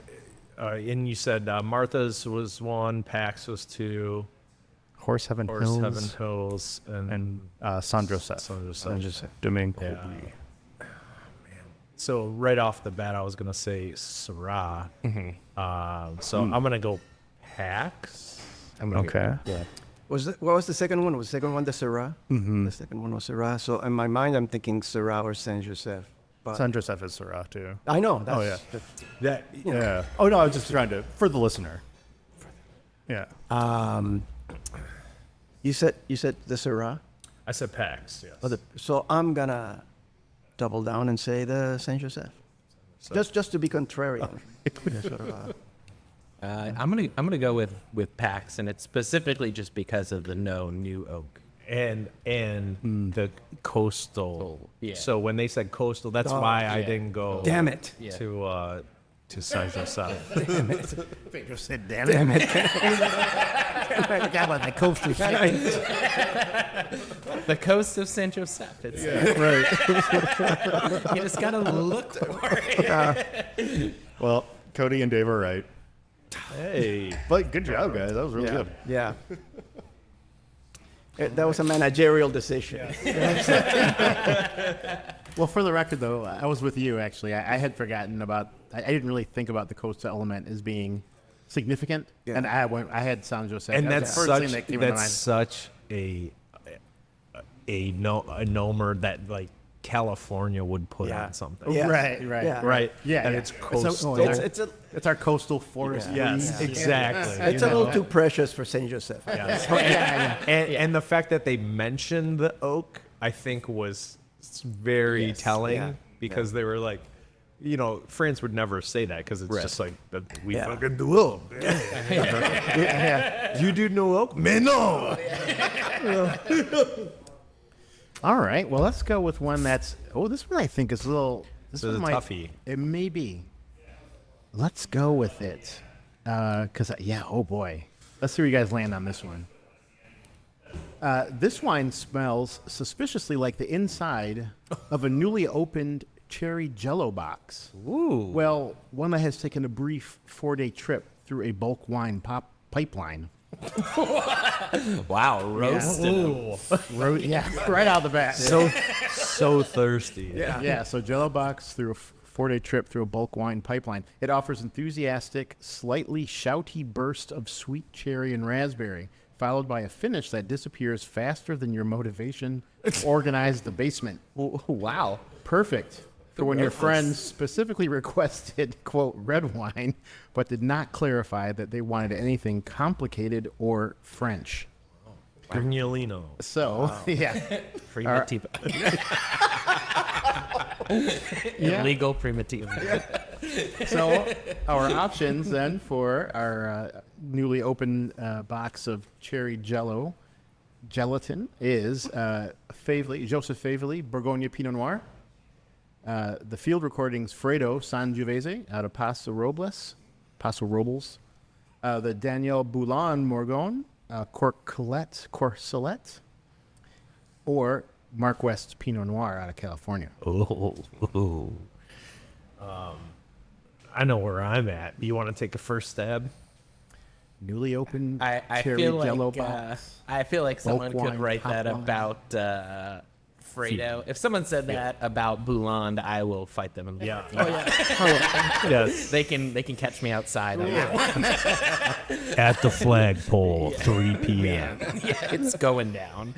And you said Martha's was 1, Pax was 2, Horse Heaven Horse Hills Heaven Hills, and San Joseph. San Joseph. Domaine Yeah. Colby. So right off the bat, I was gonna say Syrah. So I'm gonna go Pax. Okay. Yeah. What was the second one? Was the second one the Syrah? Mm-hmm. The second one was Syrah. So in my mind, I'm thinking Syrah or Saint Joseph. But San Joseph is Syrah too. I know. Oh, That's, yeah. That Yeah. Oh no, I was just trying to for the listener. Yeah. You said the Syrah. I said Pax. Yes. So I'm gonna double down and say the Saint Joseph. Just to be contrarian. Yeah, sort of, I'm gonna go with Pax, and it's specifically just because of the no new oak. and the coastal. Yeah. So when they said coastal, that's why I yeah. didn't go damn it. Yeah. to to Saint-Joseph. Pedro said, damn it. I forgot about that coastal shit. The coast of Saint Joseph. It's Right. you just gotta look for it. Well, Cody and Dave are right. Hey. But good job, guys. That was really good. Yeah. That was a managerial decision. Well, for the record, though, I was with you, actually. I had forgotten about, I didn't really think about the coastal element as being significant. Yeah. And I had San Jose. And That was that's the first thing such that came to mind. that's such a nomer that like California would put Yeah. on something. Yeah. Right. Yeah. Right. Yeah, And yeah. it's So- coastal. It's our coastal forest. Yes, breed. exactly. It's a little too precious for Saint Joseph. And the fact that they mentioned the oak, I think, was very Yes, telling yeah, because they were like, you know, France would never say that because it's just like that we Yeah. fucking do oak. You do no oak, me no. All right. Well, let's go with one that's. Oh, this one I think is a little. This is one a might, toughie. It may be. Let's go with it. Oh boy. Let's see where you guys land on this one. This wine smells suspiciously like the inside of a newly opened cherry Jello box. Ooh. Well, one that has taken a brief 4-day trip through a bulk wine pipeline. Wow, roasted. Yeah, right out of the bat. So thirsty. Yeah, so Jello box through a 4-day trip through a bulk wine pipeline. It offers enthusiastic, slightly shouty burst of sweet cherry and raspberry, followed by a finish that disappears faster than your motivation to organize the basement. Wow. Perfect for when your friends specifically requested, quote, red wine, but did not clarify that they wanted anything complicated or French. Grignolino. So, yeah. Primitivo. Illegal primitivo. So our options then for our newly opened box of cherry Jello gelatin is Joseph Favely Bourgogne Pinot Noir, the field recordings Fredo Sangiovese out of Paso Robles, the Daniel Boulan Morgon Corselet, or Mark West Pinot Noir out of California. I know where I'm at. You want to take a first stab? Newly opened I cherry feel Jello like box. I feel like someone Bulk could wine, write top that wine. about Fredo. If someone said that about Bouland, I will fight them. Yeah. Oh, Yes. They can catch me outside. On that one. At the flagpole, 3 p.m. Yeah, it's going down.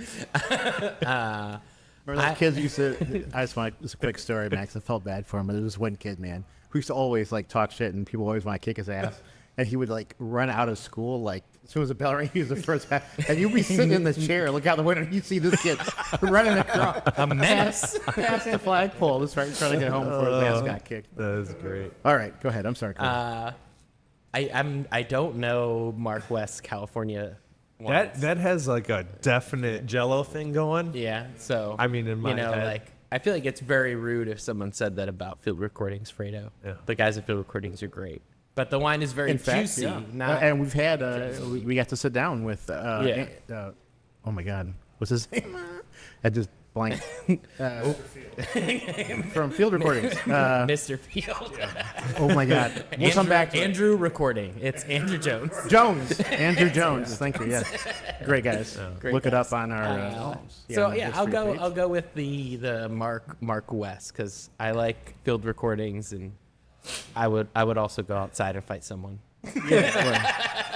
Remember those kids used to, I just want, just a quick story, Max. I felt bad for him, but there was one kid, man, who used to always like talk shit and people always want to kick his ass. And he would like run out of school, like as soon as the bell rang, he was the first guy. And you'd be sitting in the chair, look out the window, and you see this kid running across A menace. past the flagpole, just trying to get home before his ass got kicked. That is great. All right, go ahead. I'm sorry, Chris. I don't know Mark West California. wines. That has like a definite Jello thing going. Yeah. So I mean, in my head. like I feel like it's very rude if someone said that about Field Recordings Fredo. Yeah. The guys at Field Recordings are great, but the wine is very In fact, juicy. yeah. Not And we've had, we got to sit down with, Yeah. oh my God, what's his name? I just blanked. From Field Recordings. Mr. Field. Oh my God. We'll come back to it. Andrew Recording. It's Andrew Jones. Jones. Andrew Jones. Thank you. Yes. Great guys. Great Look it guys. up on our. So on the yeah, I'll history go. page. I'll go with the Mark West because I like Field Recordings, and I would also go outside and fight someone.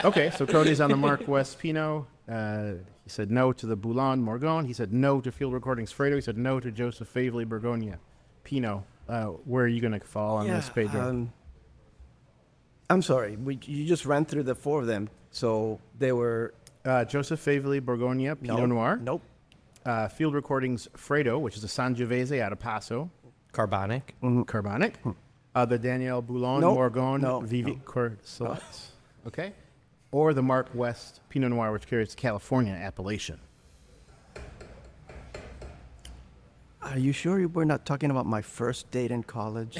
Okay, so Cody's on the Mark West Pinot. He said no to the Boulan Morgon. He said no to Field Recordings Fredo. He said no to Joseph Favely Bourgogne Pinot. Where are you going to fall on this, Pedro? I'm sorry. You just ran through the four of them. So they were Joseph Favely Bourgogne Pinot Noir. Nope. Field Recordings Fredo, which is a Sangiovese out of Paso. Carbonic. Carbonic. The Daniel Boulan Nope. Morgon No. Vivi Corselet. Okay. Or the Mark West Pinot Noir, which carries California appellation. Are you sure you were not talking about my first date in college?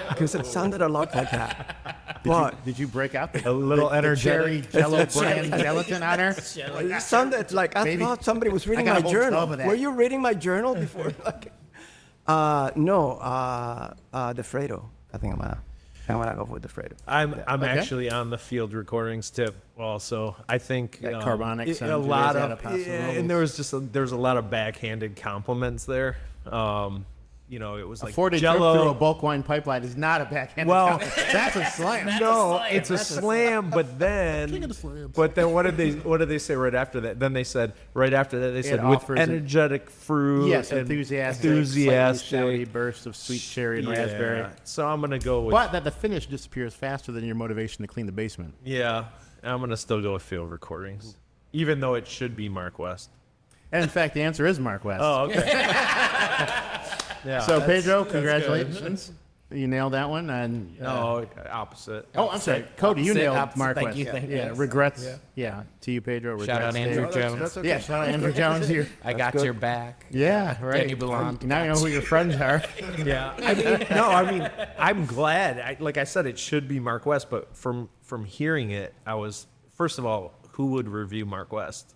Because it sounded a lot like that. But Did you break out the, A little the energetic. cherry Jello brand gelatin on her? it sounded like I Maybe. thought somebody was reading got my a whole tub journal. of that. Were you reading my journal before? No, the Fredo. I think I'm gonna go with the Fredo. I'm Okay. actually on the field recordings tip also. I think That carbonic a sound lot is at a of possibility. and there's a lot of backhanded compliments there. It was A like 4-day trip Jello. through a bulk wine pipeline is not a backhand. Well, that's a slam. No, it's a slam. But then, King of the slams. but then, what did they say right after that? Then they said right after that they said with offers an- energetic fruit. Yes, and enthusiastic, enthusiastic. slightly shouty bursts of sweet cherry and Yeah. raspberry. So I'm gonna go with But that the finish disappears faster than your motivation to clean the basement. yeah. I'm gonna still go with field recordings, even though it should be Mark West. And in fact, the answer is Mark West. Oh, okay. Yeah. so Pedro, good. congratulations. You nailed that one. And No, opposite. oh, I'm sorry, Cody, you Opposite, nailed opposite. Mark Thank West. you, thank you. Yeah, regrets. Yeah, to you, Pedro. Shout out regrets Andrew there. Jones. Yeah, shout out Andrew Jones here. I got your back. Yeah, right. Danny Boulan. Now you know who your friends are. Yeah. I'm glad. Like I said, it should be Mark West, but from hearing it, I was first of all, who would review Mark West?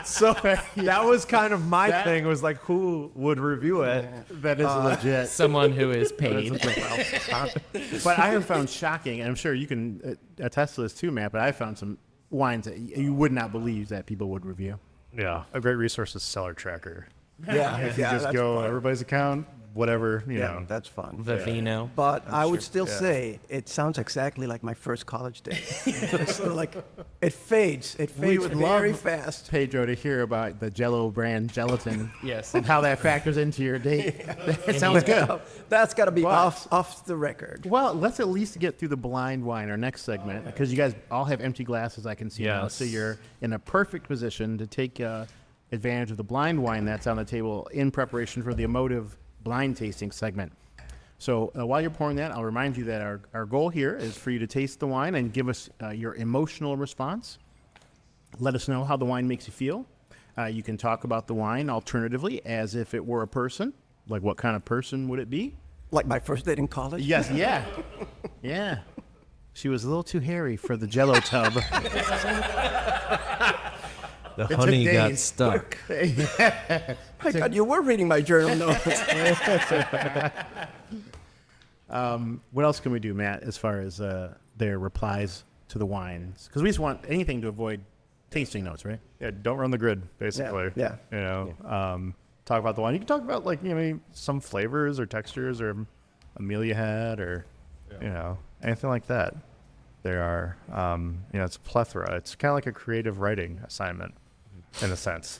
So that was kind of my thing. Was like, who would review it? That is legit. Someone who is paid. But I have found shocking, and I'm sure you can attest to this too, Matt, but I found some wines that you would not believe that people would review. Yeah, a great resource is Cellar Tracker. Yeah, If you just that's go fun. everybody's account, whatever, you Yeah, know. that's fun. Vivino. But I would still say it sounds exactly like my first college day. It's sort of like it fades. It We fades would very love fast. Pedro to hear about the Jello brand gelatin. Yes. And how that factors into your date. That sounds good. That's got to be But- off the record. Well, let's at least get through the blind wine, our next segment, because you guys all have empty glasses, I can see now. Yes. So you're in a perfect position to take advantage of the blind wine that's on the table in preparation for the emotive blind tasting segment. So while you're pouring that, I'll remind you that our goal here is for you to taste the wine and give us your emotional response. Let us know how the wine makes you feel. You can talk about the wine alternatively as if it were a person. Like what kind of person would it be? Like my first date in college. Yes, yeah. Yeah. She was a little too hairy for the Jello tub. The took honey got days. stuck. My God, you were reading my journal notes. What else can we do, Matt, as far as their replies to the wines? Because we just want anything to avoid tasting notes, right? Yeah, don't run the grid, basically. Yeah. You know, talk about the wine. You can talk about some flavors or textures or a meal you had or, anything like that. There are, it's a plethora. It's kind of like a creative writing assignment in a sense.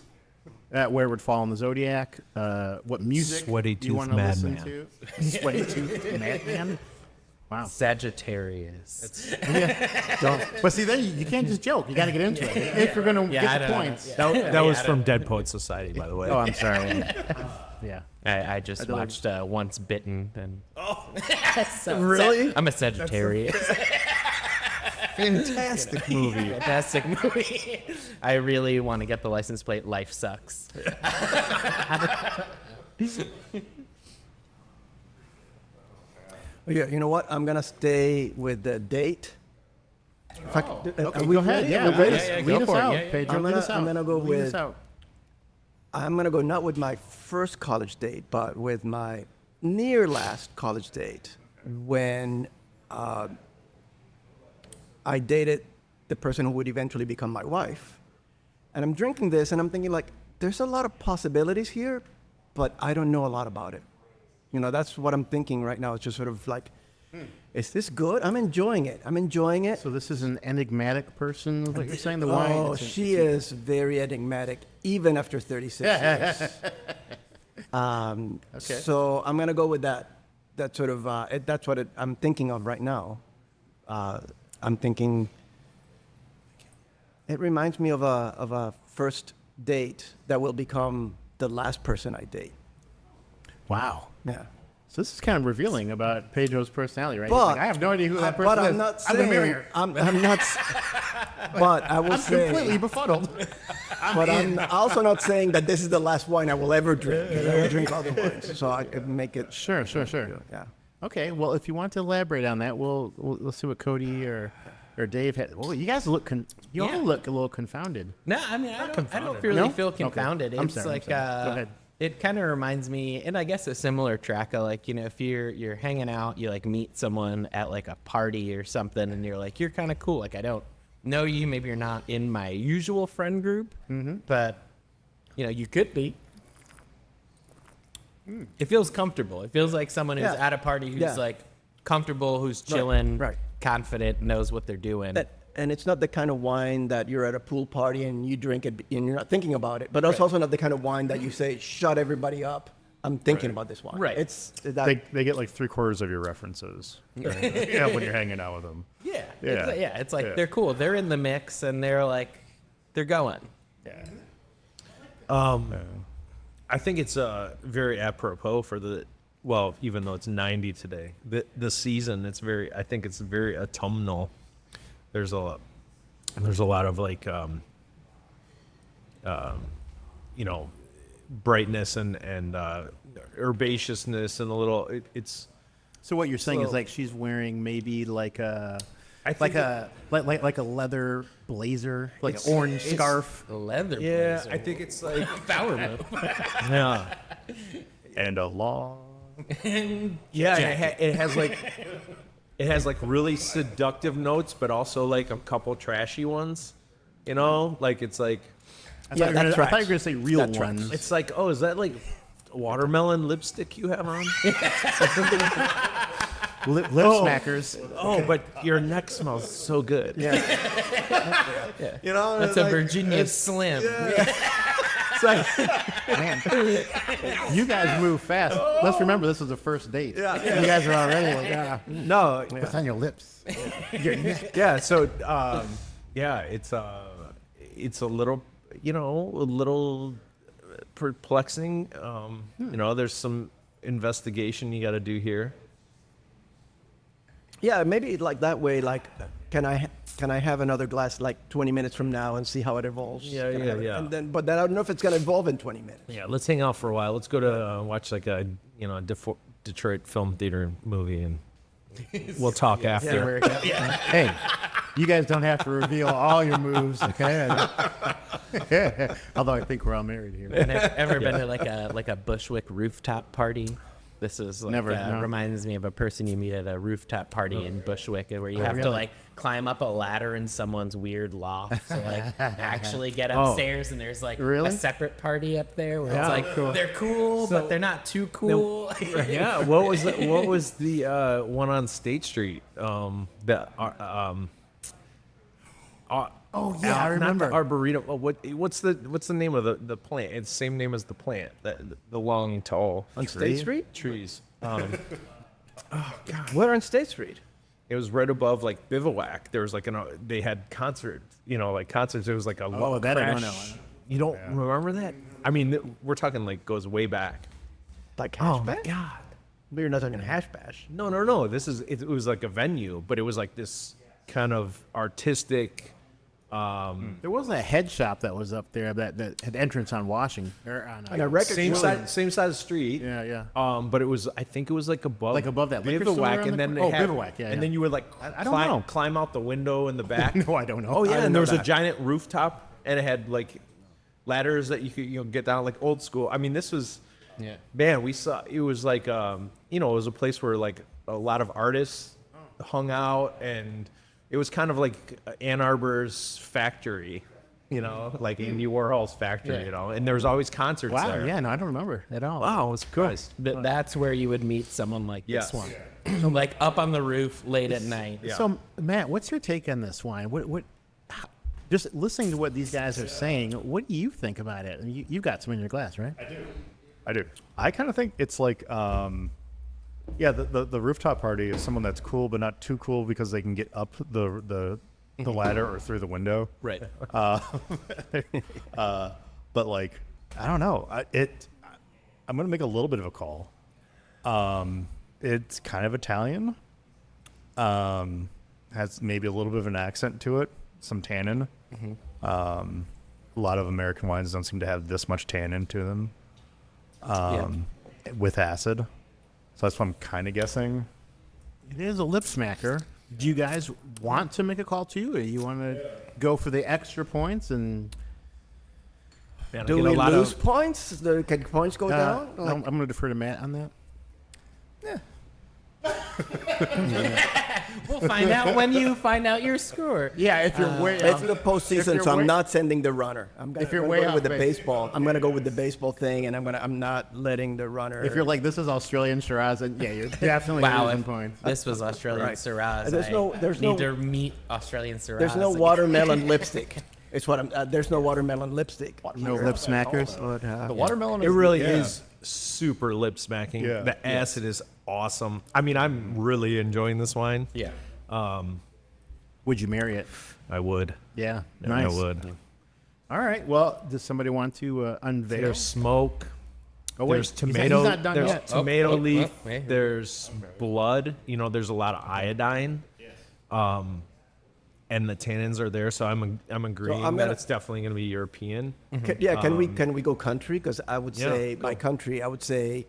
Where would fall in the zodiac? What music Sweaty do you tooth want to listen madman. to? Sweaty tooth madman. Wow. Sagittarius. But see, then you can't just joke. You got to get into it if you're going to Yeah, I get the don't know. points. That was from Dead Poet Society, by the way. Oh, I'm sorry. Yeah. I just watched Once Bitten. And Really? I'm a Sagittarius. Fantastic movie. Fantastic movie. I really want to get the license plate. Life sucks. Yeah, you know what? I'm gonna stay with the date. If I could- Okay, are we go ahead. ready? Yeah, Are we ready? lead go us for it. out, Yeah, yeah. Pedro. I'm Lead gonna- us out. I'm gonna go Lead us with- out. I'm gonna go not with my first college date, but with my near last college date, when I dated the person who would eventually become my wife. And I'm drinking this, and I'm thinking like, there's a lot of possibilities here, but I don't know a lot about it. You know, that's what I'm thinking right now. It's just sort of like, is this good? I'm enjoying it. I'm enjoying it. So this is an enigmatic person, is what you're saying? The wine? Oh, she is very enigmatic, even after 36 years. Okay. So I'm gonna go with that. That sort of that's what I'm thinking of right now. I'm thinking. It reminds me of a first date that will become the last person I date. Wow. Yeah. So this is kind of revealing about Pedro's personality, right? He's But like, I have no idea who that person but is. I'm not I'm gonna marry saying her. I'm not. But I will I'm say, completely befuddled. but I'm also not saying that this is the last wine I will ever drink. I will drink other wines, so I can make it. Sure. Yeah. Okay, well, if you want to elaborate on that, we'll see what Cody or Dave had. Well, you guys look you all look a little confounded. No, I mean I don't really No? feel Okay. confounded. I'm It's sorry, I'm like sorry. Go ahead. it kind of reminds me, and I guess a similar track of like, you know, if you're hanging out, you like meet someone at like a party or something, and you're like, you're kind of cool. Like I don't know you, maybe you're not in my usual friend group, but you know you could be. It feels comfortable. It feels like someone who's Yeah. at a party who's Yeah. like comfortable, who's chilling, right. confident, knows what they're doing. And it's not the kind of wine that you're at a pool party and you drink it and you're not thinking about it. But it's also not the kind of wine that you say, shut everybody up. I'm thinking about this wine. Right. It's that. They get like 3/4 of your references. Yeah, when you're hanging out with them. Yeah. Yeah. It's like Yeah. they're cool. They're in the mix and they're like, they're going. Yeah. I think it's very apropos for even though it's 90 today, the season. I think it's very autumnal. There's a lot of like you know, brightness and herbaceousness and a little. It's So what you're saying is So- like she's wearing maybe like a I think like a leather blazer, like an orange scarf. Leather. yeah. blazer. I think it's like Power move. yeah. And a long. Yeah, it has like really seductive notes, but also like a couple trashy ones. You know, like it's like I thought you were gonna say real That tracks. ones. it's like, oh, is that like watermelon lipstick you have on? Lip smackers. Oh, but your neck smells so good. Yeah. You know, That's a Virginia Slim. It's like, man, you guys move fast. Let's remember this was the first date. Yeah. You guys are already like, No, what's on your lips? yeah. So, it's a little, a little perplexing. You know, there's some investigation you got to do here. Yeah, maybe like that way. Like, can I have another glass like 20 minutes from now and see how it evolves? Yeah, Can I yeah, have it? yeah. And then, but then I don't know if it's gonna evolve in 20 minutes. Yeah, let's hang out for a while. Let's go to watch like a Detroit film theater movie, and we'll talk after. Hey, you guys don't have to reveal all your moves, okay? Although I think we're all married here. And I've ever been to like a Bushwick rooftop party. This is like, Never, no. reminds me of a person you meet at a rooftop party in Bushwick, where you have to really? like climb up a ladder in someone's weird loft to like actually get Oh. upstairs, and there's like Really? a separate party up there where Yeah, it's like cool. they're cool, but they're not too cool. Yeah, what was the one on State Street? Oh yeah, I remember. Not the Arboretum. Oh, what's the name of the plant? It's the same name as the plant. The long, tall On State Street? trees. Where on State Street? It was right above like Bivouac. There was like they had concerts. Like concerts. It was like a Oh, that I don't crash. know. You don't remember that? I mean, we're talking like goes way back. Like hash Oh my bash? god. But you're not talking hash bash. No. It was like a venue, but it was like this kind of artistic. There wasn't a head shop that was up there that had entrance on Washington. Or on, And a record Same store. side street. Yeah. But I think it was like above that liquor store Bivouac, on and the then cor- they oh, had, Bivouac, yeah, and yeah. then you would like I don't know. climb out the window in the back. No, I don't know. Oh I yeah, didn't and know there was a that. giant rooftop, and it had like ladders that you could get down, like old school. I mean, this was man. We saw it was like it was a place where like a lot of artists hung out, and it was kind of like Ann Arbor's factory. Like Andy Warhol's factory, and there was always concerts Wow, there. yeah, no, I don't remember at all. Wow, I was surprised. But that's where you would meet someone like Yes. this one, like up on the roof late at night. Yeah. So, Matt, what's your take on this wine? Just listening to what these guys are saying, what do you think about it? I mean, you've got some in your glass, right? I do. I kind of think it's like, the rooftop party is someone that's cool, but not too cool because they can get up the ladder or through the window. Right. But like, I don't know. I'm going to make a little bit of a call. It's kind of Italian. Has maybe a little bit of an accent to it, some tannin. A lot of American wines don't seem to have this much tannin to them. With acid. So that's what I'm kind of guessing. It is a lip smacker. Do you guys want to make a call too, or you want to go for the extra points and? Man, I Do get we a lot lose of points? Can points go down? I'm going to defer to Matt on that. We'll find out when you find out your score. Yeah, if you're way It's the postseason, you're so I'm way- not sending the runner. If you're gonna way go off with the base. baseball, I'm gonna go with the baseball thing, and I'm not letting the runner. If you're like, this is Australian Shiraz, and yeah, you're definitely Wow, losing if points. this was Australian Right. Syrah. There's need no- to meet Australian Syrah. there's no watermelon lipstick. It's what I'm. There's no watermelon lipstick. No lip smackers. The watermelon It is really yeah. is super lip smacking. Yeah. The acid is awesome. I mean, I'm really enjoying this wine. Yeah. Would you marry it? I would. Yeah, Yeah, nice. I would. All right. Well, does somebody want to unveil? There's smoke. Oh, wait, There's he's tomato. not done there's yet. tomato leaf. wait. There's blood. You know, there's a lot of iodine. And the tannins are there, so I'm agreeing I'm that gonna- it's definitely going to be European. Can we go country? Because I would Yeah, say go. by country, I would say.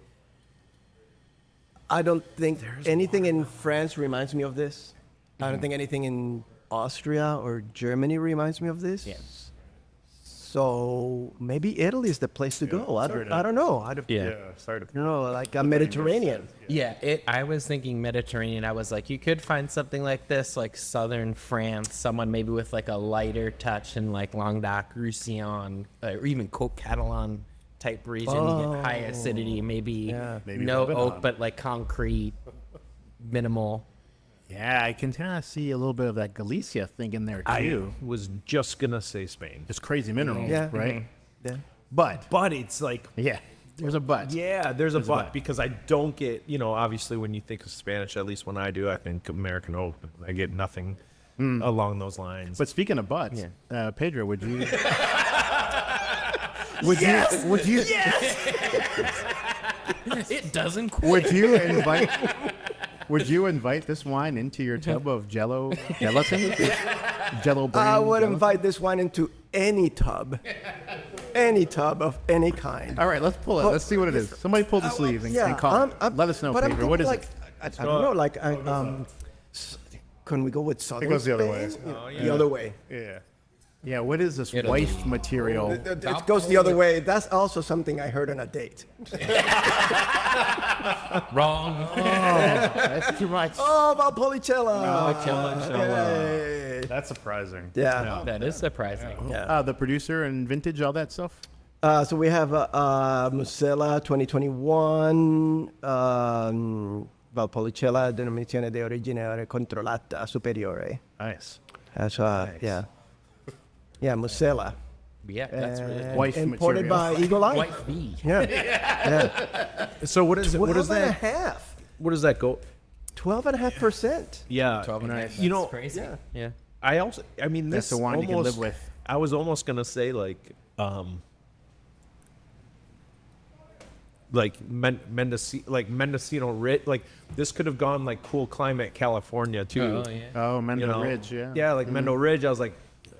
I don't think anything in France reminds me of this. I don't think anything in Austria or Germany reminds me of this. Yes. So maybe Italy is the place to go. I don't know. Yeah. Sorry to. You know, like a Mediterranean. Yeah, I was thinking Mediterranean. I was like, you could find something like this, like southern France, someone maybe with like a lighter touch in like Languedoc, Roussillon, or even Côte Catalan type region. You get high acidity, maybe, Maybe no Lebanon. oak, but like concrete, minimal. Yeah, I can kind of see a little bit of that Galicia thing in there I too. was just going to say Spain. Just crazy minerals, Yeah. right? Yeah. But But it's like, yeah, there's a but. yeah, there's a a but but. because I don't get, you know, obviously when you think of Spanish, at least when I do, I think American oak. I get nothing along those lines. But speaking of butts, Pedro, would you? It doesn't quit. Would you invite? Would you invite this wine into your tub of Jello gelatin? Jello brain. I would gelatin? invite this wine into any tub of any kind. All right, let's pull it. Let's see what it is. Somebody pull the sleeve and call it. Let us know, but I'm Pedro. What is thinking it? I don't know. Like, can we go with southern? goes the other way. Spain? The other way. Yeah. Yeah, what is this Italy. wife material? It goes the other way. That's also something I heard on a date. Wrong. That's too much. Oh, Valpolicella. Valpolicella. Yay. That's surprising. Yeah. That is surprising. The producer and vintage, all that stuff. So we have Musella 2021, Valpolicella, denominazione di origine controllata superiore. Nice. That's yeah. Yeah, Musella. Yeah, that's really cool. Wife Imported material. by Eagle Eye. White V. Yeah. So what is it? What is 12 and a that? half. What does that go? 12.5%. Yeah. 12 and a half. You know, That's crazy. Yeah. I also, I mean, That's this the wine you can almost- live with. I was almost gonna say Mendocino Ridge. Like this could have gone like Cool Climate California too. Oh, yeah. Oh, Mendo You know? Ridge, yeah. Yeah, like Mendo Ridge. I was like,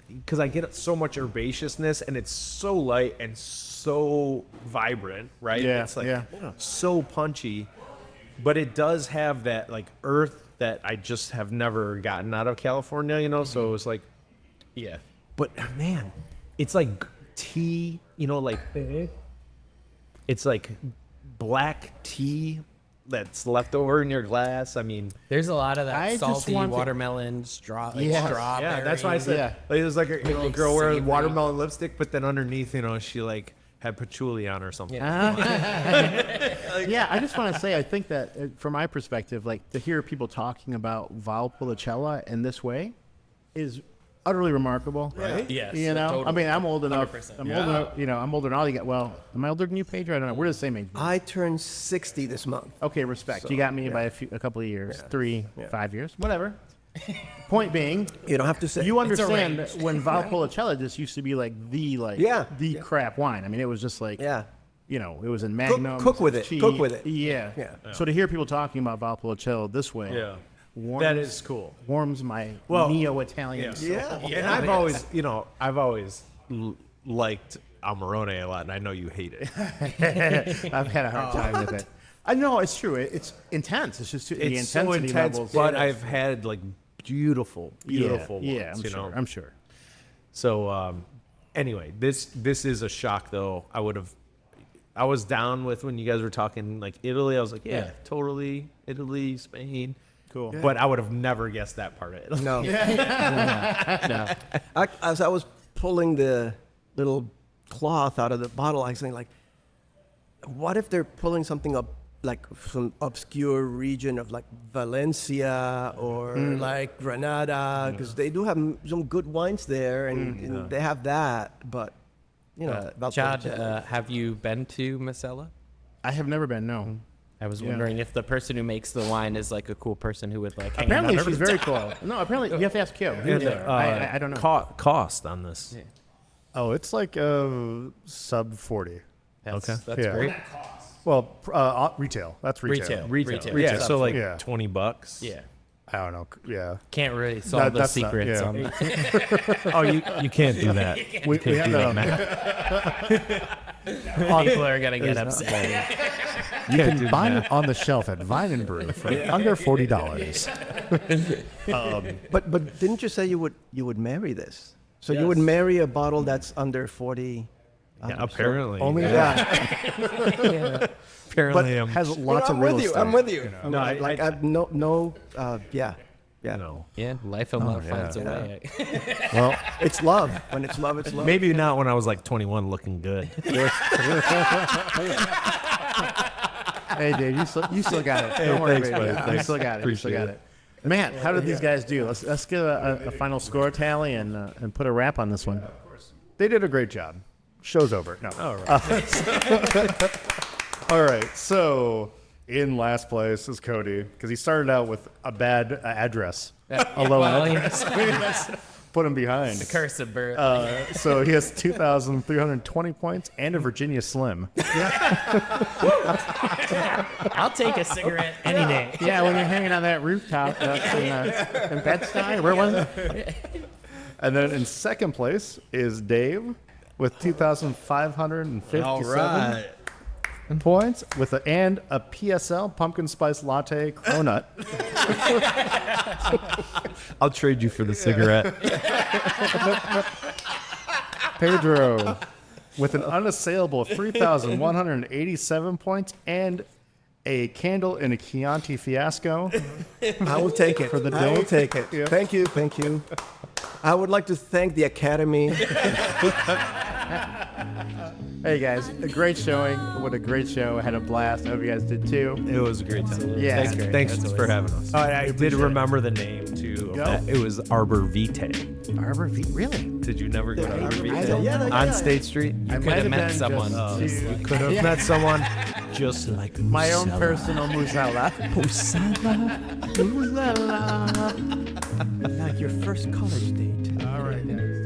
because I get so much herbaceousness and it's so light and so vibrant, right? Yeah, It's like yeah. so punchy, but it does have that like earth that I just have never gotten out of California, you know? So it was like, yeah. But man, it's like tea, you know, like it's like black tea that's left over in your glass. I mean, There's a lot of that I just salty want to- watermelon, strawberry. yeah, that's why I said Yeah. like, it was like a Really girl wearing savory. watermelon lipstick, but then underneath, you know, she like had patchouli on or something. Yeah, I just want to say, I think that from my perspective, like to hear people talking about Valpolicella in this way is utterly remarkable. Right? Yes, You know, totally. I mean, I'm old enough. 100%. I'm old enough. You know, I'm older than all you got. Well, am I older than you, Pedro? I don't know. We're the same age. I turned 60 this month. Okay, respect. So, you got me yeah. by a couple of years, Yeah. 3, Yeah. 5 years, whatever. Point being, You don't have to say. you It's a understand range. that when Valpolicella just used to be like the Yeah. crap wine. I mean, it was just like Yeah. you know, it was in Magnum. cook with it. cheap. Cook with it. Yeah. Yeah. So to hear people talking about Valpolicella this way, warms, that is cool. warms my Well, neo-Italian soul. And I've always, liked Amarone a lot, and I know you hate it. I've had a hard time with it. I know it's true. It's intense. It's just the It's so intensity intense, levels. but I've had like beautiful ones. Yeah, I'm you sure. know? I'm sure. So anyway, this is a shock though. I was down with when you guys were talking like Italy. I was like, yeah. Totally Italy, Spain. Cool. But I would have never guessed that part of it. No. No. As I was pulling the little cloth out of the bottle, I was saying, like, what if they're pulling something up, like some obscure region of like Valencia or like Granada, because they do have some good wines there, and they have that. But you know, Chad, have you been to Mezcal? I have never been. No. I was wondering if the person who makes the wine is like a cool person who would like hang Apparently out she's very cool. No, apparently you have to ask Kyo. He was there. I don't know. Cost on this. Oh, it's like sub 40. Okay. That's Yeah. great. Well, retail. That's retail. Retail. Yeah, Just so like Yeah. $20. Yeah. I don't know. Yeah. Can't really solve the that's not- secrets yeah. on that. Oh, you can't do that. We have that on People are going to get upset. You can buy it on the shelf at Vine and Brew for under $40. But didn't you say you would marry this? So you would marry a bottle that's under 40. Yeah, apparently. Only that. Apparently, But has lots of I'm real with you. estate. I'm with you. No, I have no. Yeah. no. Yeah, life and love finds a yeah. way. Well, It's love. When it's love, it's love. Maybe not when I was like 21 looking good. Hey, Dave, you still got it. Don't worry, thanks, baby. buddy. You Thanks. still got it. You still Appreciate got it. Matt, how did these guys do? Let's give a final score tally and put a wrap on this one. they did a great job. Show's over. No. All right. All right. So in last place is Cody because he started out with a bad address, a low address. Let's put him behind. The curse of birth. So he has 2,320 points and a Virginia Slim. I'll take a cigarette any day. Yeah, when you're hanging on that rooftop in Bed-Stuy, where was it? And then in second place is Dave with 2,557 points with and a PSL pumpkin spice latte cronut. I'll trade you for the cigarette. Pedro with an unassailable 3,187 points and a candle in a Chianti Fiasco. I will take it. For the I will day. take it. Yeah. Thank you. Thank you. I would like to thank the Academy. Hey guys, a great showing. What a great show. I had a blast. I hope you guys did too. It was a great time. Yeah. Thanks for having us. I did remember the name too. Go. It was Arbor Vitae. Arbor V. Really? Did you never go to Arbor Vitae? Yeah. On State Street? I could have met someone. You could have met someone just like My own Musella. personal musala. Musala. Like your first college date. All right, guys.